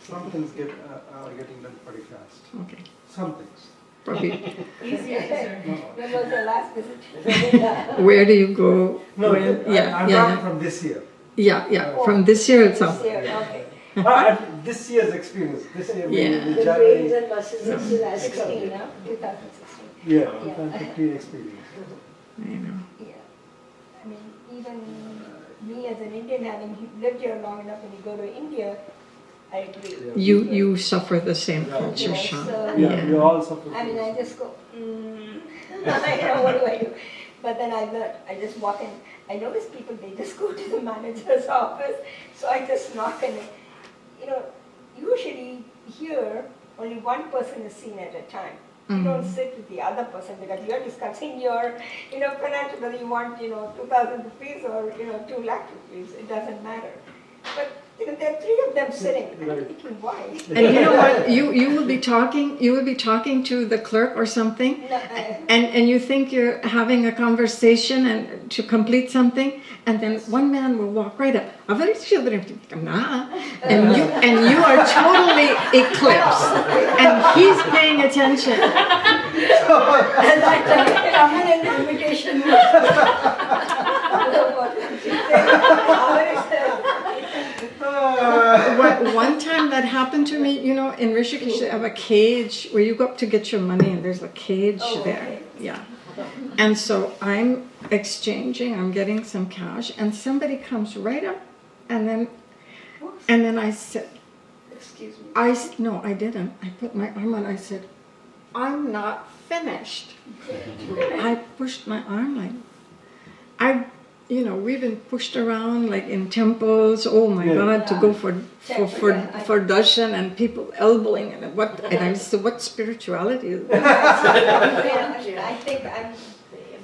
B: Some things are getting done pretty fast.
A: Okay.
B: Some things.
A: Probably.
E: Easier to serve.
I: When was your last visit?
A: Where do you go?
B: No,
A: when?
B: I'm talking from this year.
A: Yeah. From this year itself.
I: This year, okay.
B: This year's experience. This year,
A: Yeah.
B: the
D: The
B: January.
D: trains and buses are still as
I: 16,
D: crowded.
I: no? 2016.
B: Yeah, 2015 experience.
A: I know.
I: Yeah. I mean, even me as an Indian, having lived here long enough, when you go to India, I agree.
B: Yeah.
A: You suffer the same culture
I: Yes,
A: shock.
B: Yeah, we all suffer.
I: I mean, I just go, I know, what do I do? But then I learned, I just walk in. I notice people, they just go to the manager's office, so I just knock and, you know, usually here, only one person is seen at a time. You don't sit with the other person because you're discussing your, you know, financial, whether you want, you know, 2,000 rupees or, you know, 2 lakh rupees, it doesn't matter. But, you know, there are 3 of them sitting. I'm thinking, why?
A: And you know what? You will be talking to the clerk or something,
I: No,
A: and you think you're having a conversation and to complete something, and then one man will walk right up, and you are totally eclipsed, and he's paying attention.
D: And I come in an invitation.
A: One time that happened to me, you know, in Rishikesh, they have a cage where you go up to get your money, and there's a cage there. Yeah. And so I'm exchanging, I'm getting some cash, and somebody comes right up, and then I said,
D: Excuse me.
A: no, I didn't. I put my arm on, I said, I'm not finished. I pushed my arm like, you know, we've been pushed around like in temples. Oh my God, to go for darshan, and people elbowing and I said, what spirituality is that?
I: I think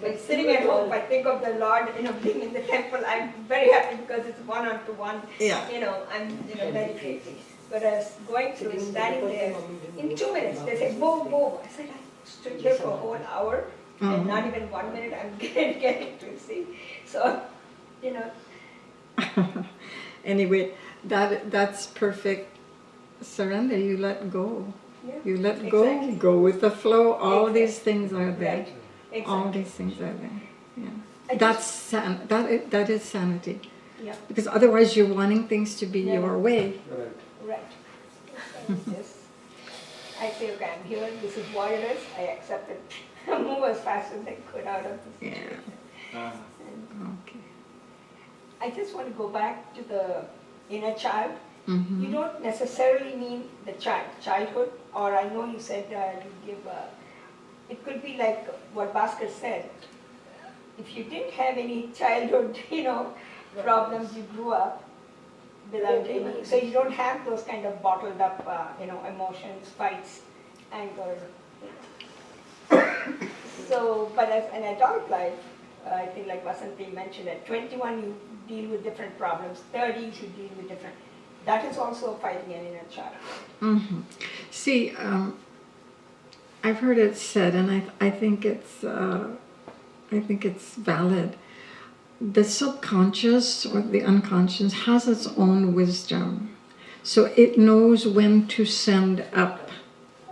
I: when sitting at home, I think of the Lord, you know, being in the temple. I'm very happy because it's one-on-one.
A: Yeah.
I: You know, I'm, you know, meditating. Whereas going through, standing there, in 2 minutes, they say, boom, boom. I said, I stood here for a whole hour, and not even 1 minute I'm getting to see. So, you know.
A: Anyway, that's perfect surrender. You let go.
I: Yeah,
A: You let go,
I: exactly.
A: go with the flow. All
I: Exactly.
A: these things are there.
I: Right. Exactly.
A: All these things are there. Yeah.
I: I
A: That is sanity.
I: Yeah.
A: Because otherwise you're wanting things to be
I: Yeah.
A: your way.
B: Right.
I: Right. Just, I say, okay, I'm here, this is what it is, I accept it. Move as fast as I could out of the situation. And
A: Okay.
I: I just want to go back to the inner child.
A: Mm-hmm.
I: You don't necessarily mean the childhood, or I know you said you give, it could be like what Bhaskar said. If you didn't have any childhood, you know, problems, you grew up without any, so you don't have those kind of bottled up, you know, emotions, fights, anger. So, but as an adult life, I think like Vasanthi mentioned, at 21 you deal with different problems, 30 you deal with different, that is also fighting an inner child.
A: Mm-hmm. See, I've heard it said, and I think it's valid. the subconscious or the unconscious has its own wisdom. So it knows when to send up.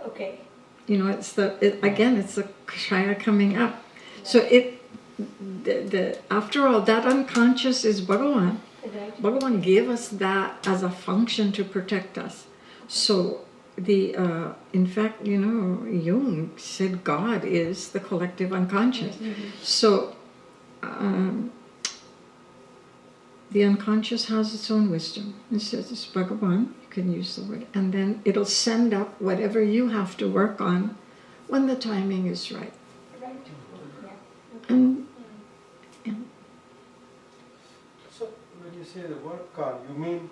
I: Okay.
A: You know, it's the Kshaya coming up. So after all, that unconscious is Bhagavan.
I: Right.
A: Bhagavan gave us that as a function to protect us. So in fact, you know, Jung said God is the collective unconscious. So the unconscious has its own wisdom. It says it's Bhagavan, you can use the word, and then it'll send up whatever you have to work on when the timing is right.
I: Right. Yeah.
A: And
B: So when you say the work on, you mean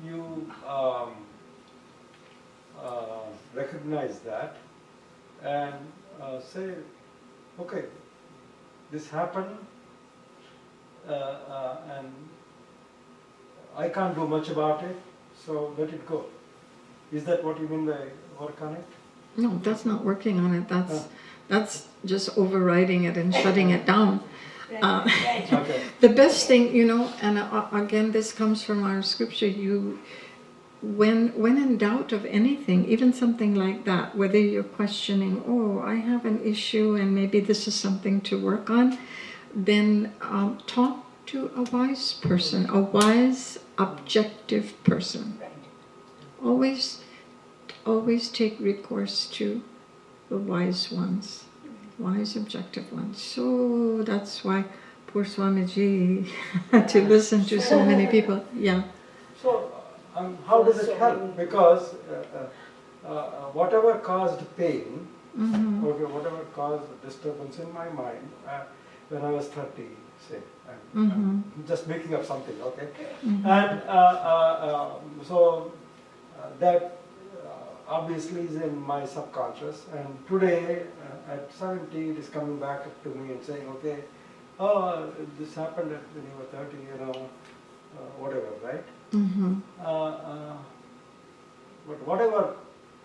B: you recognize that and say, okay, this happened and I can't do much about it, so let it go. Is that what you mean by work on it?
A: no, that's not working on it. That's just overriding it and shutting it down.
B: Okay.
A: The best thing, you know, and again, this comes from our scripture. When in doubt of anything, even something like that, whether you're questioning, oh, I have an issue and maybe this is something to work on, then talk to a wise person, a wise, objective person. Always take recourse to the wise ones, wise, objective ones. So that's why poor Swamiji had to listen to so many people. Yeah.
B: So how does it help? Because whatever caused pain, okay, whatever caused disturbance in my mind when I was 30, say, I'm just making up something, okay? And so that obviously is in my subconscious, and today at 70 it is coming back to me and saying, okay, oh, this happened when you were 30, you know, whatever, right? But whatever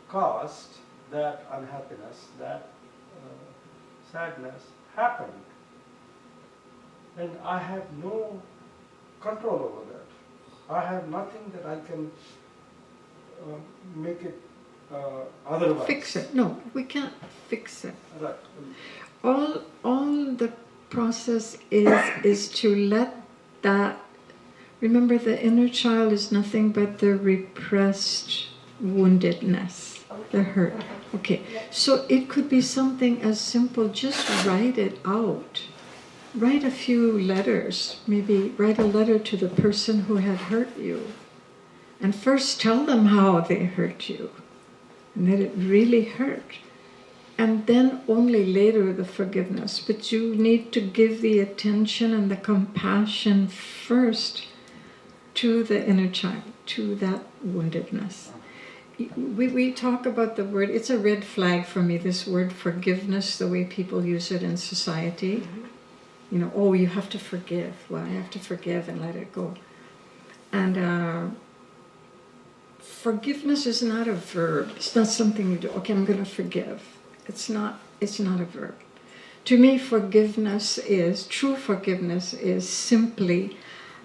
B: caused that unhappiness, that sadness happened, and I have no control over that. I have nothing that I can make it otherwise.
A: Fix it. No, we can't fix it.
B: Right.
A: All the process is to let that. Remember, the inner child is nothing but the repressed woundedness, the hurt. Okay, so it could be something as simple, just write it out. Write a few letters, maybe write a letter to the person who had hurt you. And first tell them how they hurt you, and that it really hurt. And then only later the forgiveness. But you need to give the attention and the compassion first to the inner child, to that woundedness. We talk about the word, it's a red flag for me, this word forgiveness, the way people use it in society. You know, oh, you have to forgive. Well, I have to forgive and let it go. And forgiveness is not a verb. It's not something you do. Okay, I'm going to forgive. It's not a verb. To me, true forgiveness is simply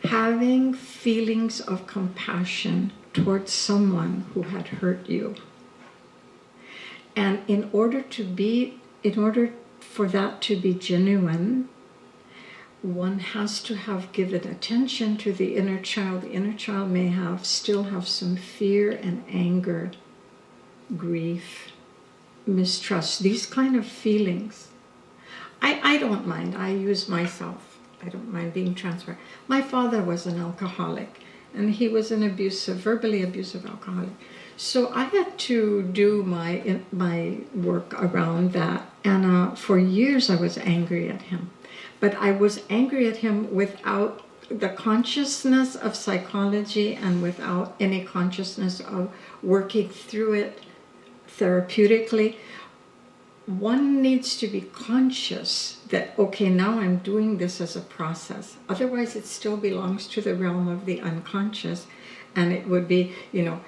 A: having feelings of compassion towards someone who had hurt you. And in order for that to be genuine, one has to have given attention to the inner child. The inner child may still have some fear and anger, grief, mistrust, these kind of feelings. I don't mind. I use myself. I don't mind being transparent. My father was an alcoholic, and he was an verbally abusive alcoholic. So I had to do my work around that, and for years I was angry at him. But I was angry at him without the consciousness of psychology and without any consciousness of working through it therapeutically. One needs to be conscious that, okay, now I'm doing this as a process. Otherwise, it still belongs to the realm of the unconscious. And it would be, you know,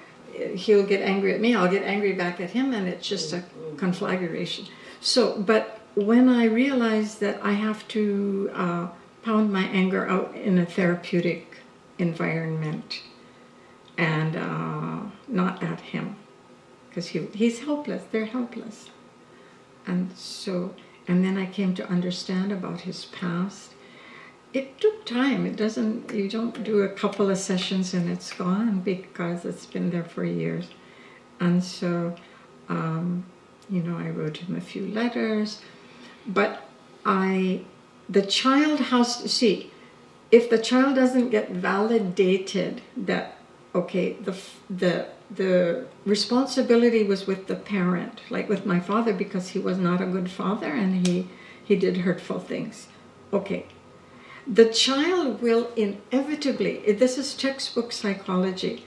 A: he'll get angry at me, I'll get angry back at him, and it's just a conflagration. So, but when I realized that I have to pound my anger out in a therapeutic environment and not at him, because he's helpless, they're helpless. And then I came to understand about his past. It took time. You don't do a couple of sessions and it's gone, because it's been there for years. And so, I wrote him a few letters, but the child has to see, if the child doesn't get validated that, okay, the responsibility was with the parent, like with my father, because he was not a good father and he did hurtful things. Okay. The child will inevitably, this is textbook psychology,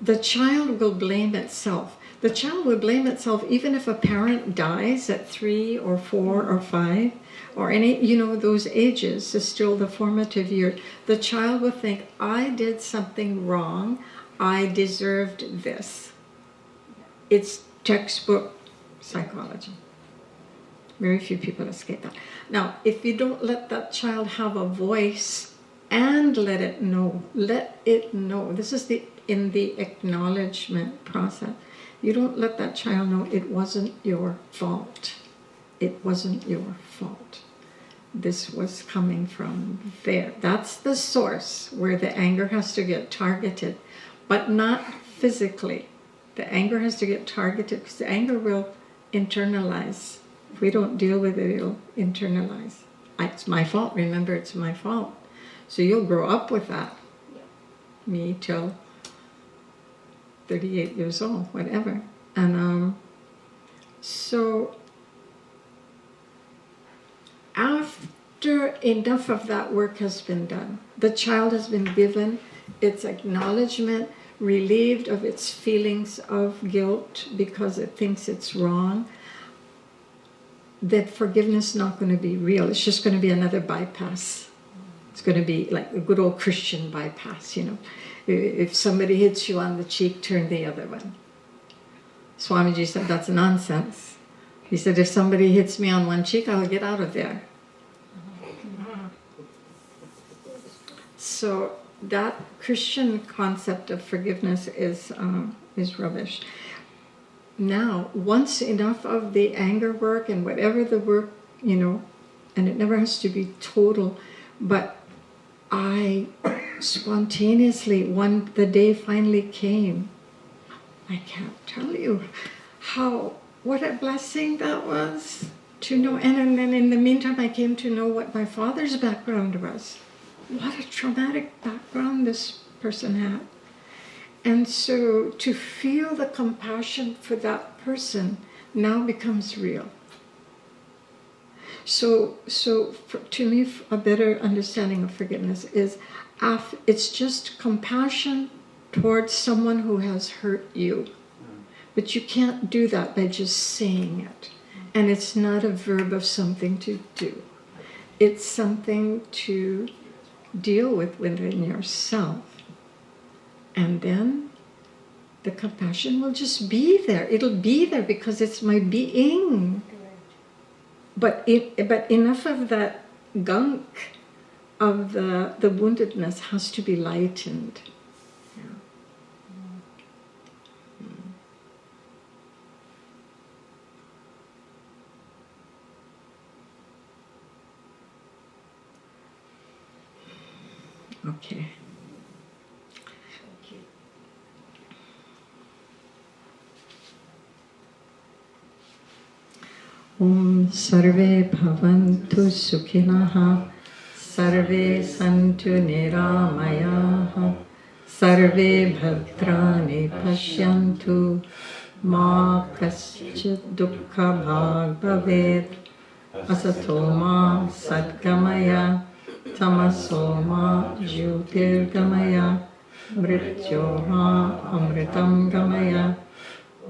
A: the child will blame itself. The child will blame itself even if a parent dies at 3 or 4 or 5 or any, those ages is still the formative year. The child will think, I did something wrong, I deserved this. It's textbook psychology. Very few people escape that. Now, if you don't let that child have a voice and let it know, this is in the acknowledgement process. You don't let that child know it wasn't your fault. It wasn't your fault. This was coming from there. That's the source where the anger has to get targeted, but not physically. The anger has to get targeted because the anger will internalize. If we don't deal with it, it'll internalize. It's my fault. Remember, it's my fault. So you'll grow up with that. Me till 38 years old, whatever. And so after enough of that work has been done, the child has been given its acknowledgement, relieved of its feelings of guilt because it thinks it's wrong, that forgiveness is not going to be real. It's just going to be another bypass. It's going to be like a good old Christian bypass, If somebody hits you on the cheek, turn the other one. Swamiji said, that's nonsense. He said, if somebody hits me on one cheek, I'll get out of there. So that Christian concept of forgiveness is rubbish. Now, once enough of the anger work and whatever the work, and it never has to be total, but I spontaneously, the day finally came, I can't tell you what a blessing that was to know. And then in the meantime, I came to know what my father's background was. What a traumatic background this person had. And so to feel the compassion for that person now becomes real. So to me, a better understanding of forgiveness is it's just compassion towards someone who has hurt you. But you can't do that by just saying it. And it's not a verb of something to do. It's something to deal with within yourself. And then the compassion will just be there. It'll be there because it's my being. But enough of that gunk of the woundedness has to be lightened. Okay. Om Sarve Bhavantu Sukhinah, Sarve Santu Niramayah, Sarve Bhadrani Pashyantu, Ma Kaschid Dukkha Bhag Bhavet, Asato Ma Sadgamaya, Tamaso Ma Jyotirgamaya, Mrityo Ma Amritam Gamaya.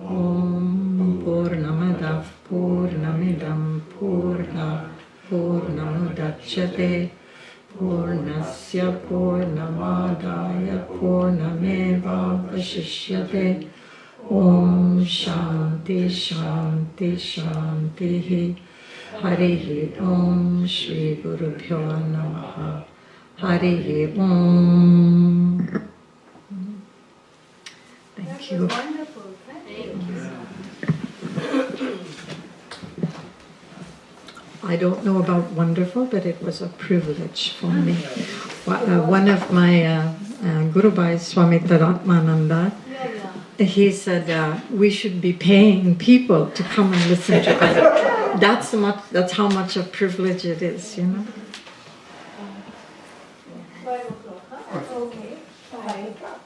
A: Om Purnamadav Purnamidam Purnamudachyate Purnasya Purnamadaya Purnameva Vashishyate. Om Shanti Shanti Shanti Harihi Om Shri Gurubhyo Namaha. Hari Om. Thank
F: That
A: you.
F: was wonderful. Thank you.
A: I don't know about wonderful, but it was a privilege for me. One of my Guru Bhais, Swami Svatmavidyananda, he said we should be paying people to come and listen to us. That's how much a privilege it is, you know.
F: 5 o'clock, huh? Okay.
I: 5 o'clock.